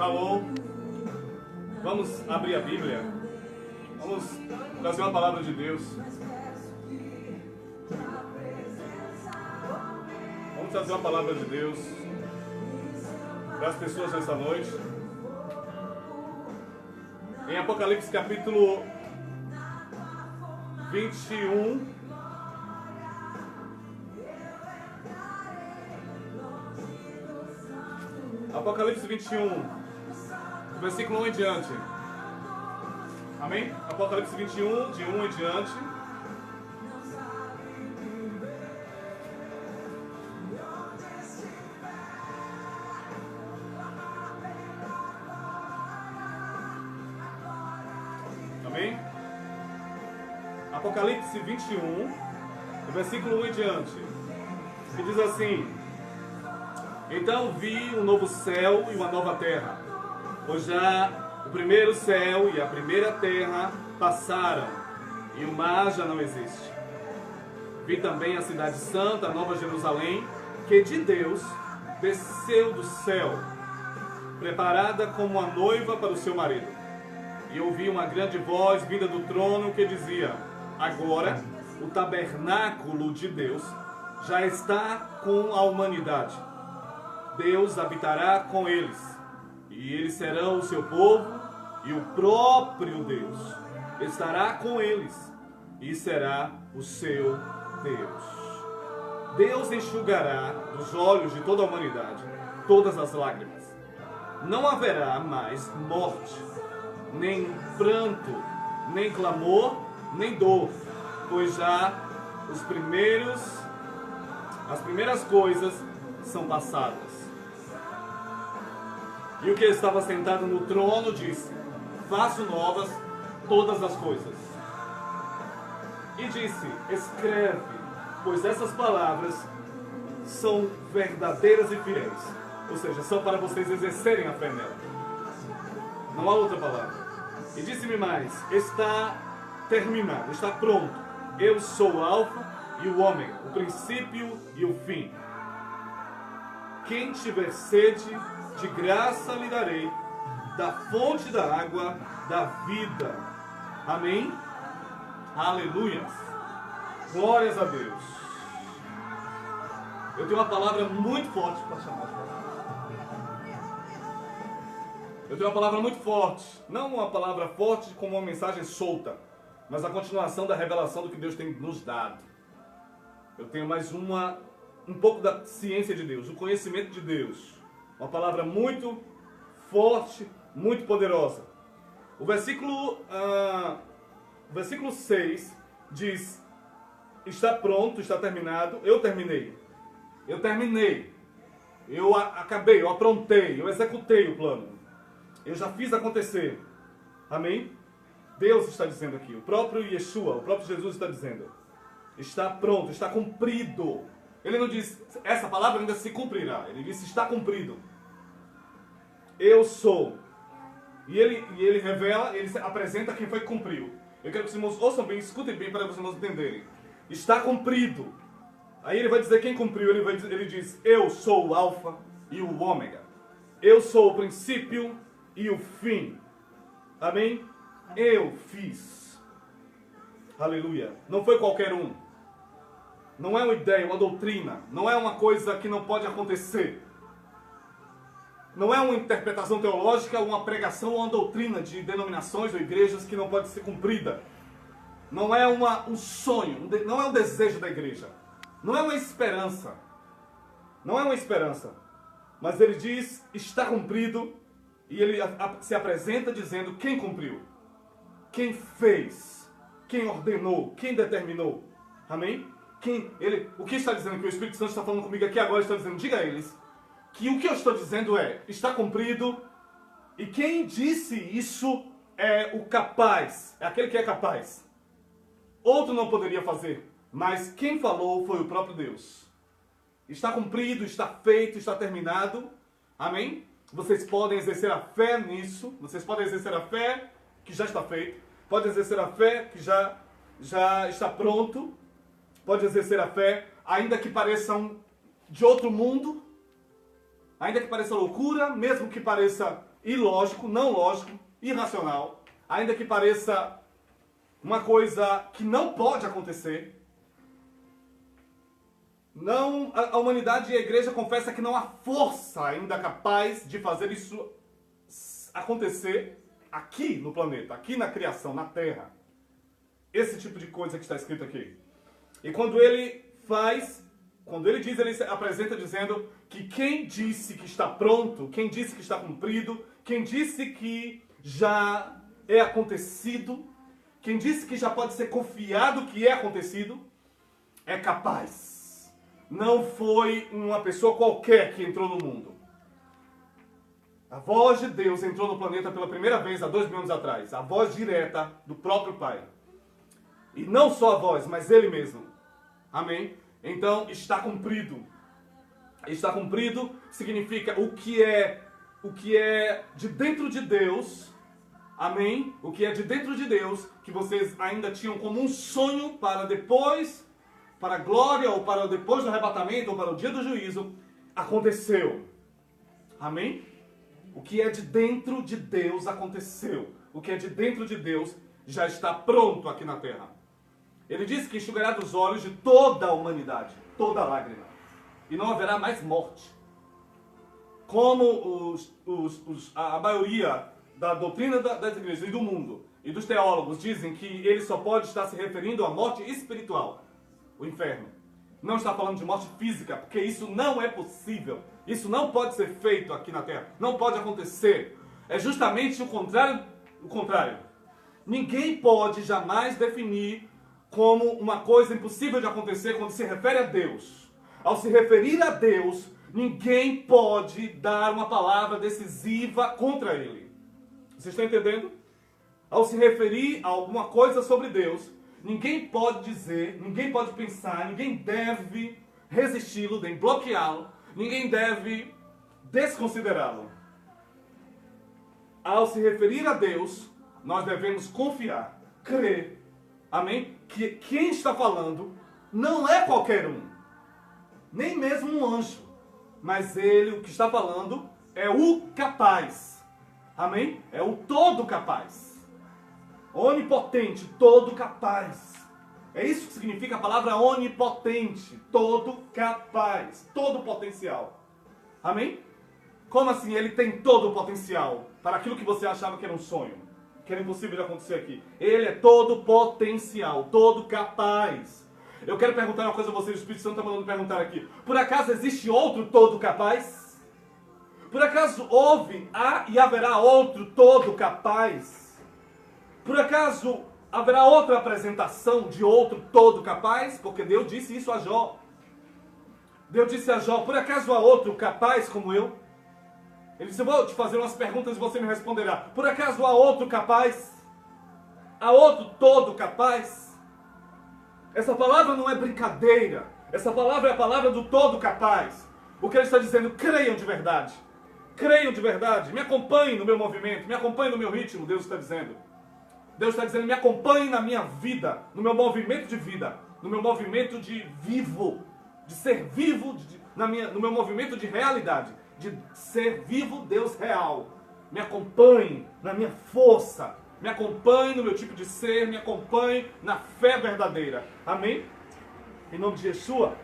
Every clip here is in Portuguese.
Shalom. Vamos abrir a Bíblia. Vamos trazer uma palavra de Deus. Vamos trazer uma palavra de Deus para as pessoas nessa noite. Em Apocalipse capítulo 21. Apocalipse 21, versículo 1 em diante. Amém? Apocalipse 21, de 1 em diante. Amém? Apocalipse 21, versículo 1 em diante. Que diz assim: Então vi um novo céu e uma nova terra, pois já o primeiro céu e a primeira terra passaram, e o mar já não existe. Vi também a cidade santa, a nova Jerusalém, que de Deus desceu do céu, preparada como a noiva para o seu marido. E ouvi uma grande voz vinda do trono que dizia: Agora o tabernáculo de Deus já está com a humanidade. Deus habitará com eles, e eles serão o seu povo, e o próprio Deus estará com eles, e será o seu Deus. Deus enxugará dos olhos de toda a humanidade todas as lágrimas. Não haverá mais morte, nem pranto, nem clamor, nem dor, pois já as primeiras coisas são passadas. E o que estava sentado no trono disse: Faço novas todas as coisas. E disse: Escreve, pois essas palavras são verdadeiras e fiéis. Ou seja, são para vocês exercerem a fé nela. Não há outra palavra. E disse-me mais: Está terminado, está pronto. Eu sou o Alfa e o Ômega, o princípio e o fim. Quem tiver sede, de graça lhe darei da fonte da água da vida. Amém? Aleluia. Glórias a Deus. Eu tenho uma palavra muito forte para chamar de palavra. Eu tenho uma palavra muito forte. Não uma palavra forte como uma mensagem solta, mas a continuação da revelação do que Deus tem nos dado. Eu tenho mais um pouco da ciência de Deus, o conhecimento de Deus. Uma palavra muito forte, muito poderosa. O versículo 6 diz: Está pronto, está terminado. Eu terminei. Eu acabei, eu aprontei, eu executei o plano. Eu já fiz acontecer. Amém? Deus está dizendo aqui. O próprio Yeshua, o próprio Jesus está dizendo: Está pronto, está cumprido. Ele não diz, essa palavra ainda se cumprirá. Ele disse, está cumprido. Eu sou. E ele revela, ele apresenta quem foi que cumpriu. Eu quero que os irmãos ouçam bem, escutem bem para os irmãos entenderem. Está cumprido. Aí ele vai dizer quem cumpriu. Ele diz, eu sou o Alfa e o Ômega. Eu sou o princípio e o fim. Amém? Eu fiz. Aleluia. Não foi qualquer um. Não é uma ideia, uma doutrina. Não é uma coisa que não pode acontecer. Não é uma interpretação teológica, uma pregação ou uma doutrina de denominações ou igrejas que não pode ser cumprida. Não é um sonho, não é um desejo da igreja. Não é uma esperança. Não é uma esperança. Mas ele diz, está cumprido, e ele se apresenta dizendo quem cumpriu. Quem fez. Quem ordenou. Quem determinou. Amém? O que está dizendo que o Espírito Santo está falando comigo aqui agora, está dizendo, diga a eles, que o que eu estou dizendo está cumprido, e quem disse isso é o capaz, é aquele que é capaz. Outro não poderia fazer, mas quem falou foi o próprio Deus. Está cumprido, está feito, está terminado, amém? Vocês podem exercer a fé nisso, vocês podem exercer a fé que já está feito, podem exercer a fé que já está pronto, pode exercer a fé, ainda que pareçam de outro mundo, ainda que pareça loucura, mesmo que pareça ilógico, não lógico, irracional, ainda que pareça uma coisa que não pode acontecer. Não, a humanidade e a igreja confessa que não há força ainda capaz de fazer isso acontecer aqui no planeta, aqui na criação, na Terra. Esse tipo de coisa que está escrito aqui. E quando ele diz, ele apresenta dizendo que quem disse que está pronto, quem disse que está cumprido, quem disse que já é acontecido, quem disse que já pode ser confiado que é acontecido, é capaz. Não foi uma pessoa qualquer que entrou no mundo. A voz de Deus entrou no planeta pela primeira vez há 2000 anos atrás. A voz direta do próprio Pai. E não só a voz, mas Ele mesmo. Amém? Então, está cumprido. Está cumprido significa o que é de dentro de Deus. Amém? O que é de dentro de Deus, que vocês ainda tinham como um sonho para depois, para a glória, ou para depois do arrebatamento, ou para o dia do juízo, aconteceu. Amém? O que é de dentro de Deus aconteceu. O que é de dentro de Deus já está pronto aqui na terra. Ele disse que enxugará dos olhos de toda a humanidade, toda lágrima. E não haverá mais morte. Como a maioria da doutrina das igrejas e do mundo e dos teólogos dizem que ele só pode estar se referindo à morte espiritual, o inferno. Não está falando de morte física, porque isso não é possível. Isso não pode ser feito aqui na terra. Não pode acontecer. É justamente o contrário. Ninguém pode jamais definir como uma coisa impossível de acontecer quando se refere a Deus. Ao se referir a Deus, ninguém pode dar uma palavra decisiva contra Ele. Vocês estão entendendo? Ao se referir a alguma coisa sobre Deus, ninguém pode dizer, ninguém pode pensar, ninguém deve resisti-lo, nem bloqueá-lo, ninguém deve desconsiderá-lo. Ao se referir a Deus, nós devemos confiar, crer, amém? Que quem está falando não é qualquer um, nem mesmo um anjo, mas ele, o que está falando, é o capaz, amém? É o todo capaz, onipotente, todo capaz. É isso que significa a palavra onipotente, todo capaz, todo potencial, amém? Como assim ele tem todo o potencial para aquilo que você achava que era um sonho, que era impossível de acontecer aqui? Ele é todo potencial, todo capaz. Eu quero perguntar uma coisa a vocês, o Espírito Santo está mandando perguntar aqui. Por acaso existe outro todo capaz? Por acaso há e haverá outro todo capaz? Por acaso haverá outra apresentação de outro todo capaz? Porque Deus disse isso a Jó. Deus disse a Jó, por acaso há outro capaz como eu? Ele disse, eu vou te fazer umas perguntas e você me responderá. Por acaso há outro capaz? Há outro todo capaz? Essa palavra não é brincadeira. Essa palavra é a palavra do todo capaz. O que ele está dizendo, creiam de verdade. Creiam de verdade. Me acompanhem no meu movimento, me acompanhem no meu ritmo, Deus está dizendo. Deus está dizendo, me acompanhem na minha vida, no meu movimento de vida, no meu movimento de vivo, de ser vivo, no meu movimento de realidade, de ser vivo Deus real. Me acompanhem na minha força, me acompanhe no meu tipo de ser, me acompanhe na fé verdadeira. Amém? Em nome de Yeshua.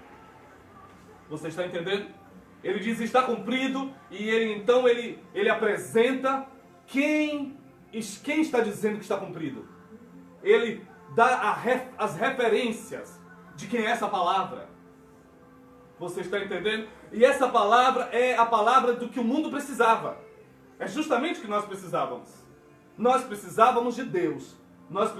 Você está entendendo? Ele diz, está cumprido, e ele apresenta quem está dizendo que está cumprido. Ele dá as referências de quem é essa palavra. Você está entendendo? E essa palavra é a palavra do que o mundo precisava. É justamente o que nós precisávamos. Nós precisávamos de Deus. Nós,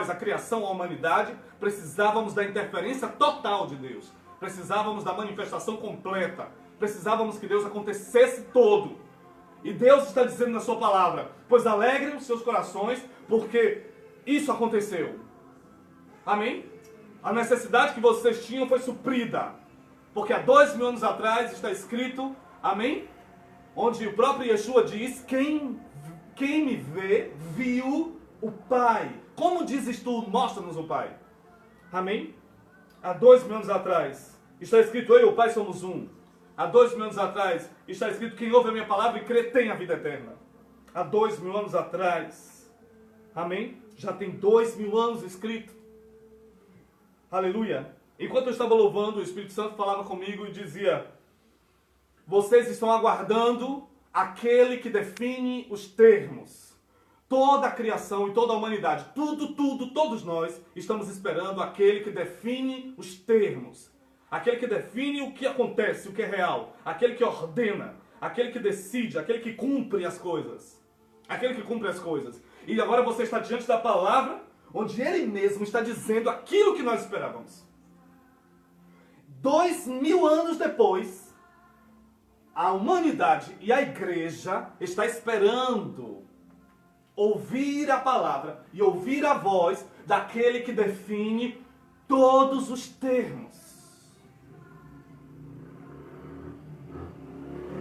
a criação, a humanidade, precisávamos da interferência total de Deus. Precisávamos da manifestação completa. Precisávamos que Deus acontecesse todo. E Deus está dizendo na sua palavra, pois alegrem os seus corações, porque isso aconteceu. Amém? A necessidade que vocês tinham foi suprida. Porque há 2000 anos atrás está escrito, amém? Onde o próprio Yeshua diz, quem me vê, viu o Pai. Como dizes tu, mostra-nos o Pai. Amém? Há 2000 anos atrás está escrito, eu e o Pai somos um. Há 2000 anos atrás está escrito: quem ouve a minha palavra e crê tem a vida eterna. Há 2000 anos atrás. Amém? Já tem 2000 anos escrito. Aleluia. Enquanto eu estava louvando, o Espírito Santo falava comigo e dizia: vocês estão aguardando aquele que define os termos. Toda a criação e toda a humanidade, todos nós estamos esperando aquele que define os termos. Aquele que define o que acontece, o que é real. Aquele que ordena, aquele que decide, aquele que cumpre as coisas. Aquele que cumpre as coisas. E agora você está diante da palavra, onde ele mesmo está dizendo aquilo que nós esperávamos. 2000 anos depois, a humanidade e a igreja está esperando ouvir a palavra e ouvir a voz daquele que define todos os termos.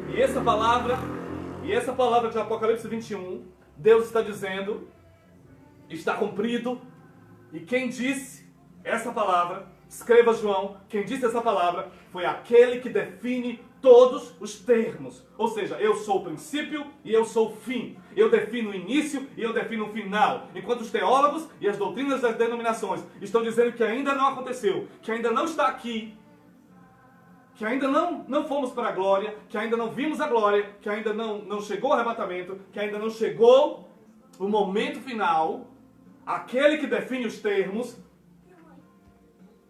E essa palavra de Apocalipse 21, Deus está dizendo, está cumprido. E quem disse essa palavra, escreva João, quem disse essa palavra foi aquele que define todos os termos. Ou seja, eu sou o princípio e eu sou o fim. Eu defino o início e eu defino o final. Enquanto os teólogos e as doutrinas das denominações estão dizendo que ainda não aconteceu, que ainda não está aqui, que ainda não fomos para a glória, que ainda não vimos a glória, que ainda não chegou o arrebatamento, que ainda não chegou o momento final, aquele que define os termos,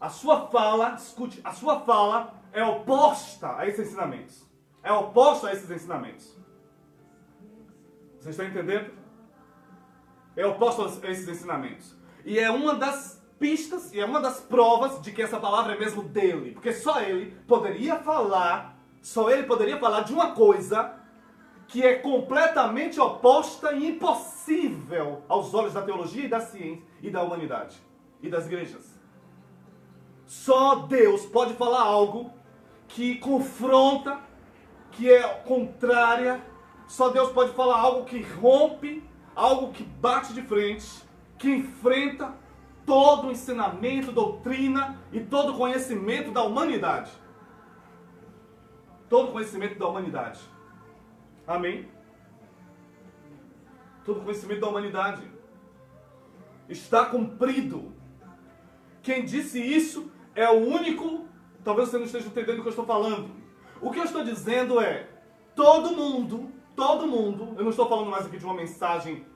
a sua fala, escute, a sua fala é oposta a esses ensinamentos. É oposta a esses ensinamentos. Você está entendendo? É oposto a esses ensinamentos. E é uma das pistas e é uma das provas de que essa palavra é mesmo dele. Porque só ele poderia falar de uma coisa que é completamente oposta e impossível aos olhos da teologia e da ciência e da humanidade e das igrejas. Só Deus pode falar algo que confronta, que é contrária. Só Deus pode falar algo que rompe, algo que bate de frente, que enfrenta todo o ensinamento, doutrina e todo o conhecimento da humanidade. Todo o conhecimento da humanidade. Amém? Todo o conhecimento da humanidade. Está cumprido. Quem disse isso é o único... Talvez você não esteja entendendo o que eu estou falando. O que eu estou dizendo é... Todo mundo, eu não estou falando mais aqui de uma mensagem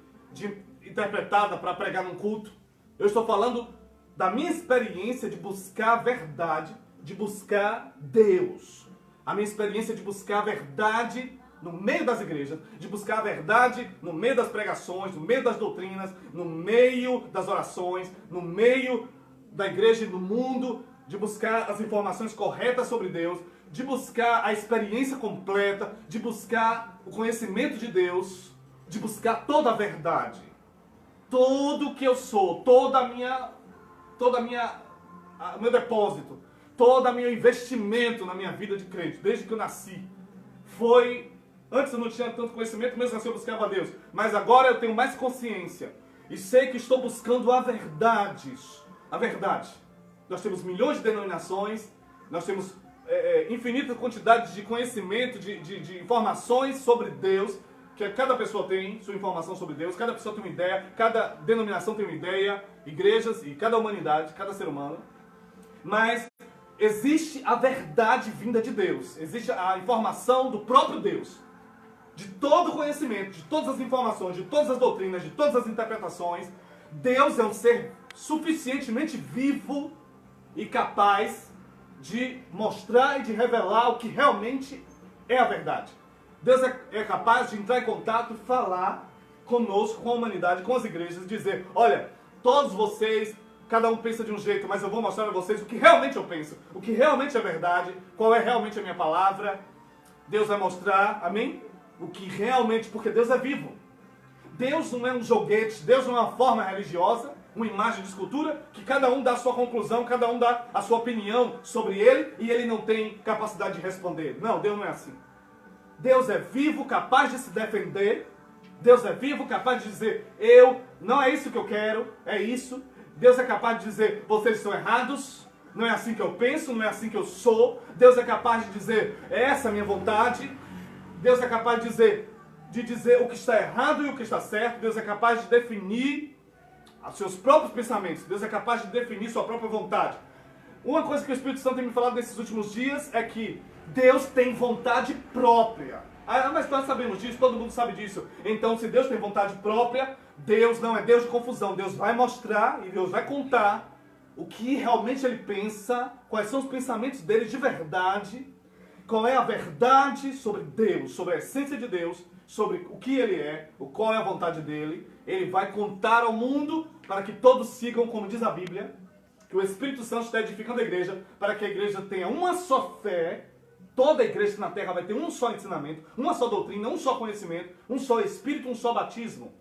interpretada para pregar num culto. Eu estou falando da minha experiência de buscar a verdade, de buscar Deus. A minha experiência de buscar a verdade no meio das igrejas, de buscar a verdade no meio das pregações, no meio das doutrinas, no meio das orações, no meio da igreja e do mundo, de buscar as informações corretas sobre Deus, de buscar a experiência completa, de buscar o conhecimento de Deus, de buscar toda a verdade. Tudo que eu sou, meu depósito, todo o meu investimento na minha vida de crente, desde que eu nasci, foi... Antes eu não tinha tanto conhecimento, mesmo assim eu buscava a Deus. Mas agora eu tenho mais consciência. E sei que estou buscando a verdade. A verdade. Nós temos milhões de denominações, nós temos infinita quantidade de conhecimento, de informações sobre Deus, que cada pessoa tem sua informação sobre Deus, cada pessoa tem uma ideia, cada denominação tem uma ideia, igrejas e cada humanidade, cada ser humano. Mas existe a verdade vinda de Deus, existe a informação do próprio Deus. De todo o conhecimento, de todas as informações, de todas as doutrinas, de todas as interpretações, Deus é um ser suficientemente vivo e capaz de mostrar e de revelar o que realmente é a verdade. Deus é capaz de entrar em contato e falar conosco, com a humanidade, com as igrejas, e dizer: olha, todos vocês, cada um pensa de um jeito, mas eu vou mostrar a vocês o que realmente eu penso, o que realmente é verdade, qual é realmente a minha palavra. Deus vai mostrar, amém? O que realmente, porque Deus é vivo. Deus não é um joguete, Deus não é uma forma religiosa, uma imagem de escultura, que cada um dá a sua conclusão, cada um dá a sua opinião sobre ele, e ele não tem capacidade de responder. Não, Deus não é assim. Deus é vivo, capaz de se defender. Deus é vivo, capaz de dizer: não é isso que eu quero, é isso. Deus é capaz de dizer: vocês estão errados, não é assim que eu penso, não é assim que eu sou. Deus é capaz de dizer: essa é a minha vontade. Deus é capaz de dizer o que está errado e o que está certo. Deus é capaz de definir os seus próprios pensamentos. Deus é capaz de definir sua própria vontade. Uma coisa que o Espírito Santo tem me falado nesses últimos dias é que Deus tem vontade própria. Ah, mas nós sabemos disso, todo mundo sabe disso. Então, se Deus tem vontade própria, Deus não é Deus de confusão. Deus vai mostrar e Deus vai contar o que realmente Ele pensa, quais são os pensamentos dele de verdade, qual é a verdade sobre Deus, sobre a essência de Deus, sobre o que Ele é, qual é a vontade dele. Ele vai contar ao mundo para que todos sigam, como diz a Bíblia, que o Espírito Santo está edificando a igreja, para que a igreja tenha uma só fé. Toda a igreja na terra vai ter um só ensinamento, uma só doutrina, um só conhecimento, um só Espírito, um só batismo.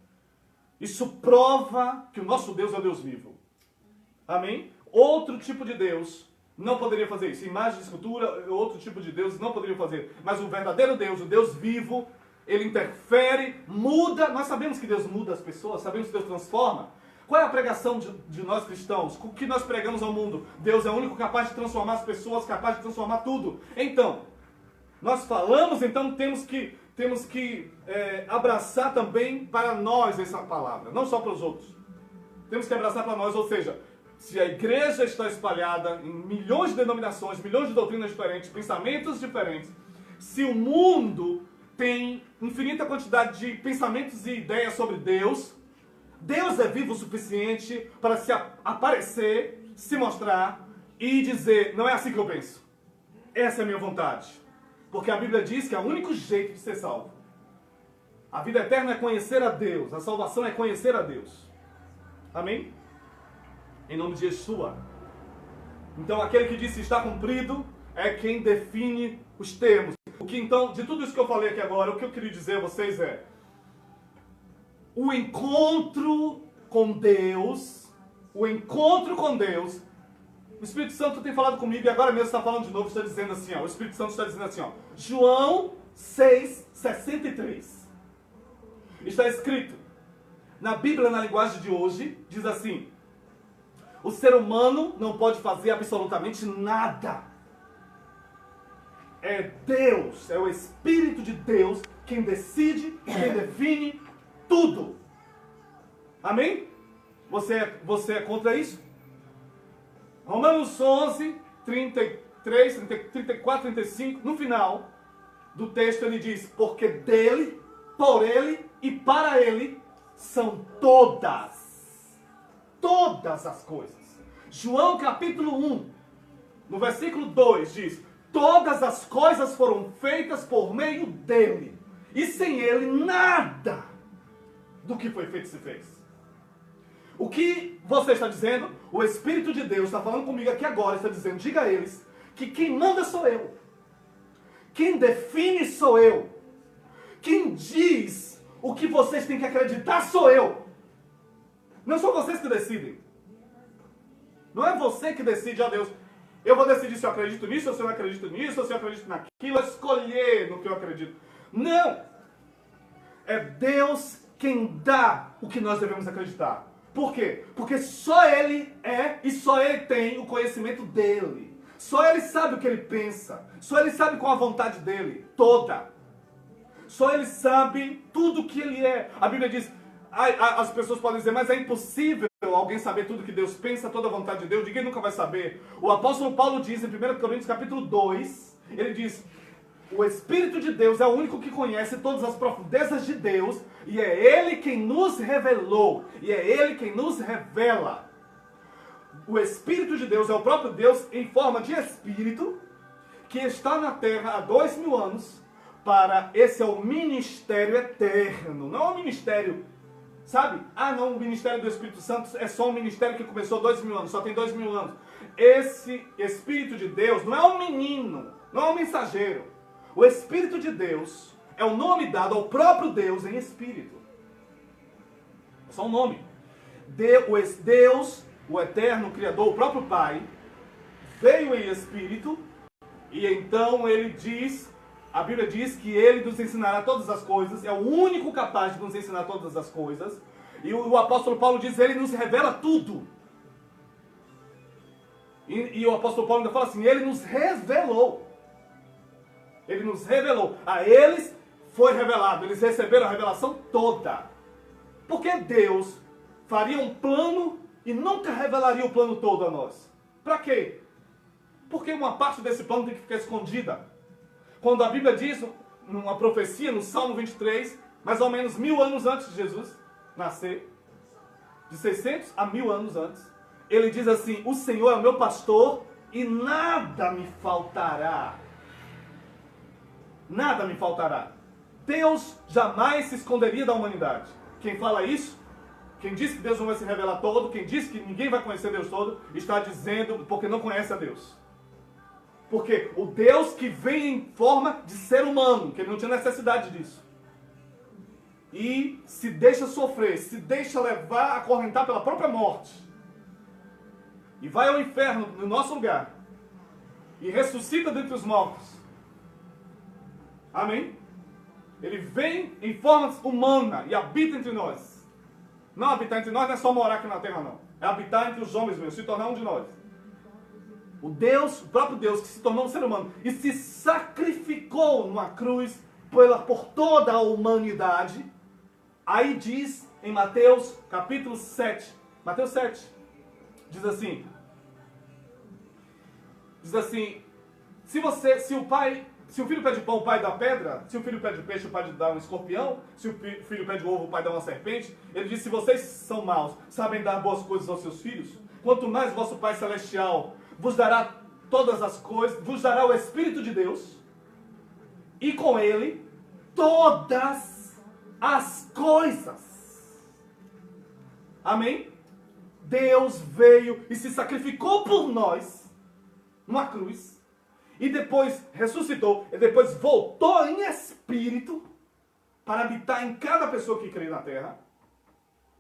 Isso prova que o nosso Deus é o Deus vivo. Amém? Outro tipo de Deus não poderia fazer isso. Imagem de escultura, outro tipo de Deus não poderia fazer. Mas o verdadeiro Deus, o Deus vivo, ele interfere, muda. Nós sabemos que Deus muda as pessoas, sabemos que Deus transforma. Qual é a pregação de nós cristãos? O que nós pregamos ao mundo? Deus é o único capaz de transformar as pessoas, capaz de transformar tudo. Então, nós falamos, então temos que abraçar também para nós essa palavra, não só para os outros. Temos que abraçar para nós, ou seja, se a igreja está espalhada em milhões de denominações, milhões de doutrinas diferentes, pensamentos diferentes, se o mundo tem infinita quantidade de pensamentos e ideias sobre Deus, Deus é vivo o suficiente para se aparecer, se mostrar e dizer, não é assim que eu penso. Essa é a minha vontade. Porque a Bíblia diz que é o único jeito de ser salvo. A vida eterna é conhecer a Deus. A salvação é conhecer a Deus. Amém? Em nome de Yeshua. Então aquele que disse está cumprido é quem define os termos. O que então, de tudo isso que eu falei aqui agora, o que eu queria dizer a vocês é: o encontro com Deus, o Espírito Santo tem falado comigo e agora mesmo está falando de novo, está dizendo assim, ó, o Espírito Santo está dizendo assim, ó, João 6,63. Está escrito, na Bíblia, na linguagem de hoje, diz assim: o ser humano não pode fazer absolutamente nada. É Deus, é o Espírito de Deus quem decide, quem define tudo. Amém? Você é contra isso? Romanos 11, 33, 34, 35, no final do texto ele diz: porque dele, por ele e para ele são todas as coisas. João capítulo 1, no versículo 2 diz: todas as coisas foram feitas por meio dele, e sem ele nada do que foi feito se fez. O que você está dizendo? O Espírito de Deus está falando comigo aqui agora, está dizendo, diga a eles, que quem manda sou eu. Quem define sou eu. Quem diz o que vocês têm que acreditar sou eu. Não são vocês que decidem. Não é você que decide, ó Deus, eu vou decidir se eu acredito nisso, ou se eu não acredito nisso, ou se eu acredito naquilo, escolher no que eu acredito. Não! É Deus quem dá o que nós devemos acreditar. Por quê? Porque só Ele é e só Ele tem o conhecimento dEle. Só Ele sabe o que Ele pensa. Só Ele sabe qual a vontade dEle, toda. Só Ele sabe tudo o que Ele é. A Bíblia diz, as pessoas podem dizer, mas é impossível alguém saber tudo que Deus pensa, toda a vontade de Deus. Ninguém nunca vai saber. O apóstolo Paulo diz em 1 Coríntios capítulo 2, ele diz: o Espírito de Deus é o único que conhece todas as profundezas de Deus, e é Ele quem nos revelou, e é Ele quem nos revela. O Espírito de Deus é o próprio Deus em forma de Espírito, que está na Terra há 2000 anos, esse é o ministério eterno, não é o ministério, sabe? Ah não, o ministério do Espírito Santo é só um ministério que começou 2000 anos, só tem 2000 anos. Esse Espírito de Deus não é um menino, não é um mensageiro. O Espírito de Deus é o nome dado ao próprio Deus em Espírito. É só um nome. Deus, o eterno Criador, o próprio Pai, veio em Espírito, e então Ele diz, a Bíblia diz que Ele nos ensinará todas as coisas, é o único capaz de nos ensinar todas as coisas, e o apóstolo Paulo diz, Ele nos revela tudo. E o apóstolo Paulo ainda fala assim, Ele nos revelou. Ele nos revelou. A eles foi revelado. Eles receberam a revelação toda. Por que Deus faria um plano e nunca revelaria o plano todo a nós? Para quê? Porque uma parte desse plano tem que ficar escondida. Quando a Bíblia diz, numa profecia, no Salmo 23, mais ou menos 1000 anos antes de Jesus nascer, de 600 a 1000 anos antes, ele diz assim: o Senhor é o meu pastor e nada me faltará. Nada me faltará. Deus jamais se esconderia da humanidade. Quem fala isso, quem diz que Deus não vai se revelar todo, quem diz que ninguém vai conhecer Deus todo, está dizendo porque não conhece a Deus. Porque o Deus que vem em forma de ser humano, que ele não tinha necessidade disso, e se deixa sofrer, se deixa levar, acorrentar pela própria morte, e vai ao inferno no nosso lugar, e ressuscita dentre os mortos. Amém? Ele vem em forma humana e habita entre nós. Não habitar entre nós não é só morar aqui na terra, não. É habitar entre os homens mesmo, se tornar um de nós. O Deus, o próprio Deus que se tornou um ser humano e se sacrificou numa cruz por toda a humanidade. Aí diz em Mateus capítulo 7, Mateus 7, diz assim, se o filho pede pão, o pai dá pedra. Se o filho pede peixe, o pai dá um escorpião. Se o filho pede ovo, o pai dá uma serpente. Ele diz: se vocês são maus, sabem dar boas coisas aos seus filhos, quanto mais vosso Pai Celestial vos dará todas as coisas, vos dará o Espírito de Deus, e com ele todas as coisas. Amém? Deus veio e se sacrificou por nós numa cruz, e depois ressuscitou, e depois voltou em espírito para habitar em cada pessoa que crê na terra,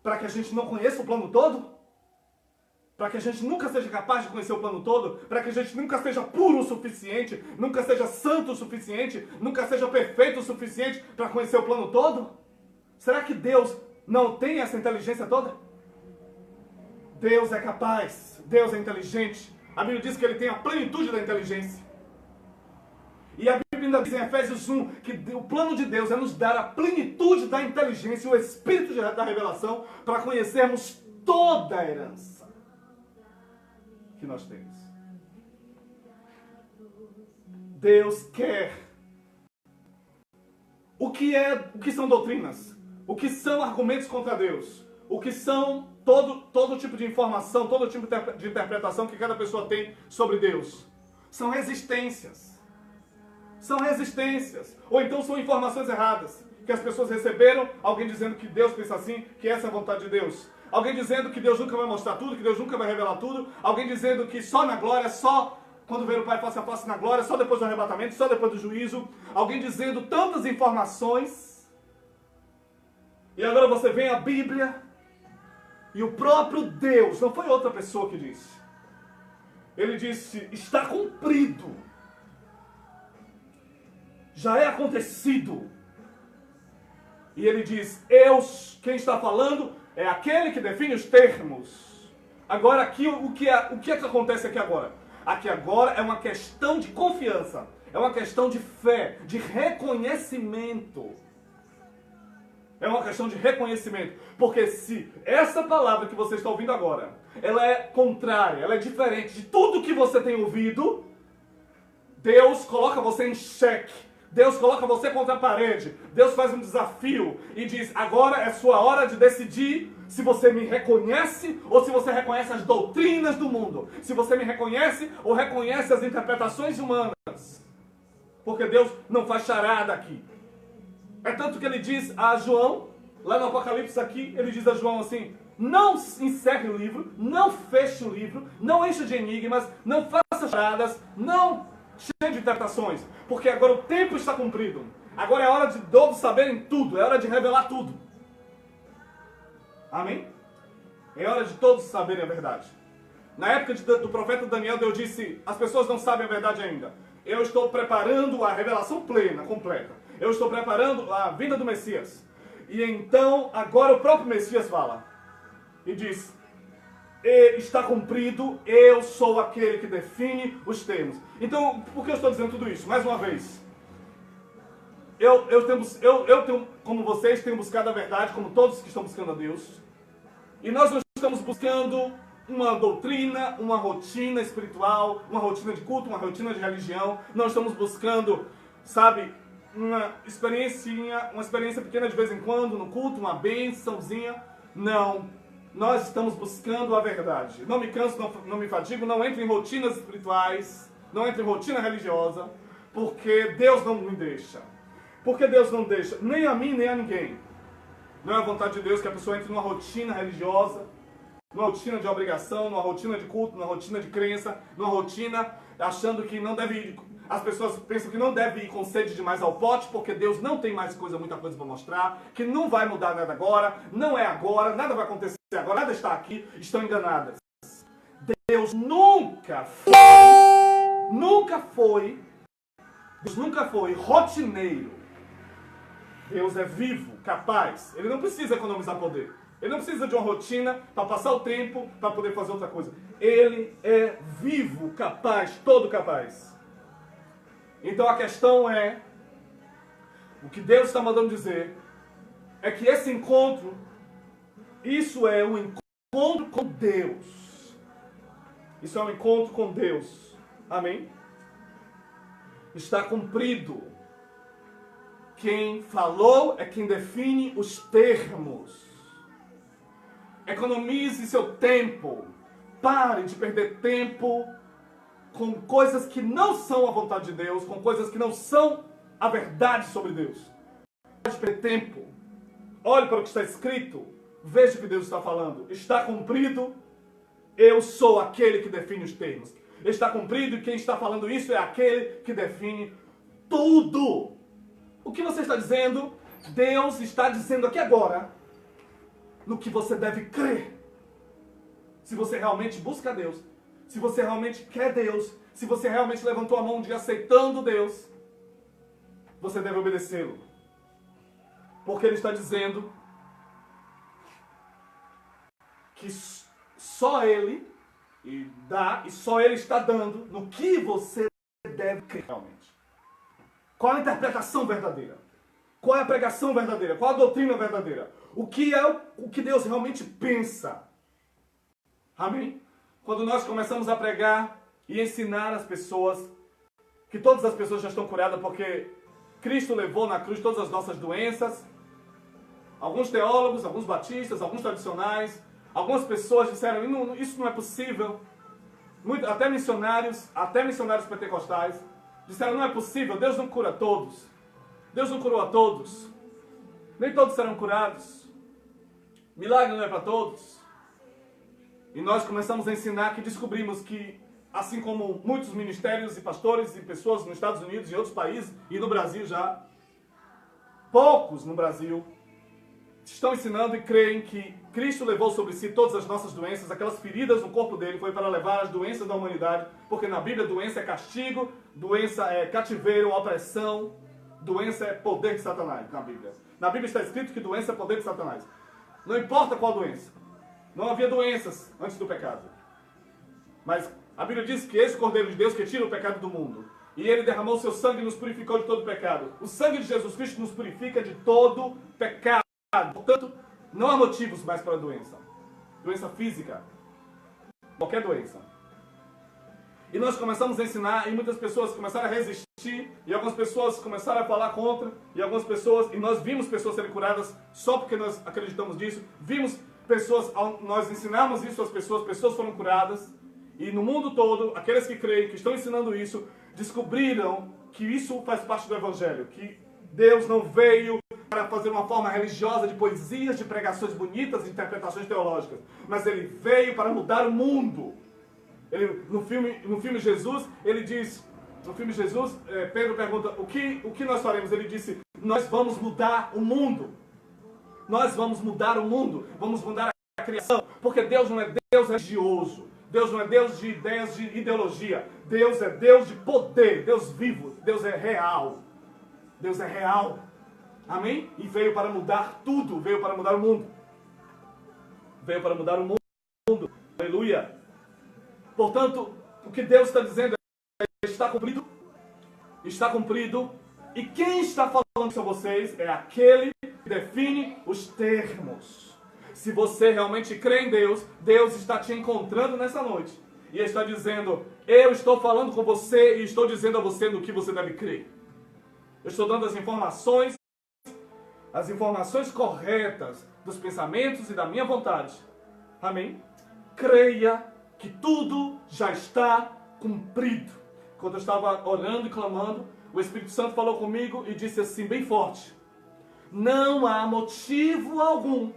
para que a gente não conheça o plano todo, para que a gente nunca seja capaz de conhecer o plano todo, para que a gente nunca seja puro o suficiente, nunca seja santo o suficiente, nunca seja perfeito o suficiente para conhecer o plano todo? Será que Deus não tem essa inteligência toda? Deus é capaz, Deus é inteligente. A Bíblia diz que ele tem a plenitude da inteligência. E a Bíblia ainda diz em Efésios 1 que o plano de Deus é nos dar a plenitude da inteligência e o espírito da revelação para conhecermos toda a herança que nós temos. Deus quer. O que são doutrinas? O que são argumentos contra Deus? O que são todo tipo de informação, todo tipo de interpretação que cada pessoa tem sobre Deus? São resistências. São resistências. Ou então são informações erradas que as pessoas receberam, alguém dizendo que Deus pensa assim, que essa é a vontade de Deus. Alguém dizendo que Deus nunca vai mostrar tudo, que Deus nunca vai revelar tudo. Alguém dizendo que só na glória, só quando ver o Pai face a face na glória, só depois do arrebatamento, só depois do juízo. Alguém dizendo tantas informações. E agora você vem a Bíblia e o próprio Deus, não foi outra pessoa que disse. Ele disse: está cumprido. Já é acontecido. E ele diz: quem está falando é aquele que define os termos. Agora aqui, o que acontece aqui agora? Aqui agora é uma questão de confiança. É uma questão de fé, de reconhecimento. É uma questão de reconhecimento. Porque se essa palavra que você está ouvindo agora, ela é contrária, ela é diferente de tudo que você tem ouvido, Deus coloca você em xeque. Deus coloca você contra a parede. Deus faz um desafio e diz: agora é sua hora de decidir se você me reconhece ou se você reconhece as doutrinas do mundo. Se você me reconhece ou reconhece as interpretações humanas. Porque Deus não faz charada aqui. É tanto que ele diz a João, lá no Apocalipse aqui, ele diz a João assim: não encerre o livro, não feche o livro, não encha de enigmas, não faça charadas, não cheio de interpretações, porque agora o tempo está cumprido. Agora é hora de todos saberem tudo, é hora de revelar tudo. Amém? É hora de todos saberem a verdade. Na época do profeta Daniel, Deus disse: as pessoas não sabem a verdade ainda. Eu estou preparando a revelação plena, completa. Eu estou preparando a vinda do Messias. E então, agora o próprio Messias fala e diz: está cumprido, eu sou aquele que define os termos. Então, por que eu estou dizendo tudo isso? Mais uma vez, eu tenho, como vocês, tenho buscado a verdade, como todos que estão buscando a Deus. E nós não estamos buscando uma doutrina, uma rotina espiritual, uma rotina de culto, uma rotina de religião. Nós estamos buscando, sabe, uma experiência pequena de vez em quando no culto, uma bênçãozinha. Não. Nós estamos buscando a verdade. Não me canso, não me fadigo, não entro em rotinas espirituais, não entro em rotina religiosa, porque Deus não me deixa. Porque Deus não deixa nem a mim, nem a ninguém. Não é a vontade de Deus que a pessoa entre numa rotina religiosa, numa rotina de obrigação, numa rotina de culto, numa rotina de crença, numa rotina achando que não deve ir. As pessoas pensam que não deve ir com sede demais ao pote, porque Deus não tem mais muita coisa para mostrar, que não vai mudar nada agora, não é agora, nada vai acontecer agora, nada está aqui, estão enganadas. Deus nunca foi rotineiro. Deus é vivo, capaz. Ele não precisa economizar poder. Ele não precisa de uma rotina para passar o tempo, para poder fazer outra coisa. Ele é vivo, capaz, todo capaz. Então a questão é, o que Deus está mandando dizer, é que esse encontro, isso é um encontro com Deus. Isso é um encontro com Deus. Amém? Está cumprido. Quem falou é quem define os termos. Economize seu tempo. Pare de perder tempo com coisas que não são a vontade de Deus, com coisas que não são a verdade sobre Deus. Pare de perder tempo. Olhe para o que está escrito. Veja o que Deus está falando. Está cumprido. Eu sou aquele que define os termos. Está cumprido e quem está falando isso é aquele que define tudo. O que você está dizendo, Deus está dizendo aqui agora, no que você deve crer. Se você realmente busca Deus, se você realmente quer Deus, se você realmente levantou a mão um dia aceitando Deus, você deve obedecê-lo. Porque Ele está dizendo que só Ele dá e só Ele está dando no que você deve crer realmente. Qual a interpretação verdadeira? Qual é a pregação verdadeira? Qual a doutrina verdadeira? O que é o que Deus realmente pensa? Amém? Quando nós começamos a pregar e ensinar as pessoas que todas as pessoas já estão curadas porque Cristo levou na cruz todas as nossas doenças. Alguns teólogos, alguns batistas, alguns tradicionais, algumas pessoas disseram, isso não é possível. Até missionários pentecostais disseram, não é possível, Deus não cura todos. Deus não curou a todos. Nem todos serão curados. Milagre não é para todos. E nós começamos a ensinar que descobrimos que, assim como muitos ministérios e pastores e pessoas nos Estados Unidos e em outros países, e no Brasil já, poucos no Brasil, estão ensinando e creem que Cristo levou sobre si todas as nossas doenças, aquelas feridas no corpo dele, foi para levar as doenças da humanidade, porque na Bíblia doença é castigo, doença é cativeiro, opressão, doença é poder de Satanás na Bíblia. Na Bíblia está escrito que doença é poder de Satanás. Não importa qual doença. Não havia doenças antes do pecado. Mas a Bíblia diz que esse Cordeiro de Deus que tira o pecado do mundo, e ele derramou seu sangue e nos purificou de todo pecado. O sangue de Jesus Cristo nos purifica de todo pecado. Portanto, não há motivos mais para a doença. Doença física. Qualquer doença. E nós começamos a ensinar, e muitas pessoas começaram a resistir, e algumas pessoas começaram a falar contra, e nós vimos pessoas serem curadas só porque nós acreditamos nisso. Vimos pessoas, nós ensinamos isso às pessoas foram curadas, e no mundo todo, aqueles que creem, que estão ensinando isso, descobriram que isso faz parte do Evangelho, que Deus não veio para fazer uma forma religiosa de poesias, de pregações bonitas, de interpretações teológicas, mas Ele veio para mudar o mundo. No filme Jesus, ele diz, Pedro pergunta, o que nós faremos? Ele disse, nós vamos mudar o mundo. Nós vamos mudar o mundo, vamos mudar a criação, porque Deus não é Deus religioso, Deus não é Deus de ideias de ideologia, Deus é Deus de poder, Deus vivo, Deus é real. Deus é real. Amém? E veio para mudar tudo, veio para mudar o mundo. Veio para mudar o mundo. Aleluia. Portanto, o que Deus está dizendo é está cumprido, e quem está falando falando com vocês é aquele que define os termos. Se você realmente crê em Deus, Deus está te encontrando nessa noite. E está dizendo, eu estou falando com você e estou dizendo a você no que você deve crer. Eu estou dando as informações corretas dos pensamentos e da minha vontade. Amém? Creia que tudo já está cumprido. Quando eu estava orando e clamando, o Espírito Santo falou comigo e disse assim, bem forte, não há motivo algum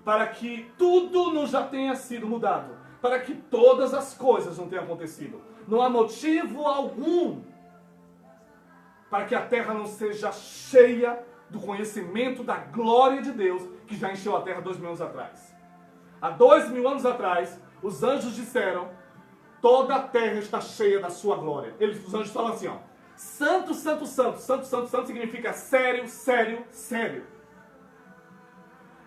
para que tudo não já tenha sido mudado, para que todas as coisas não tenham acontecido. Não há motivo algum para que a terra não seja cheia do conhecimento da glória de Deus que já encheu a terra 2000 anos atrás. Há 2000 anos atrás, os anjos disseram, toda a terra está cheia da sua glória. Os anjos falam assim, ó, santo, santo, santo, santo, santo, santo significa sério, sério, sério.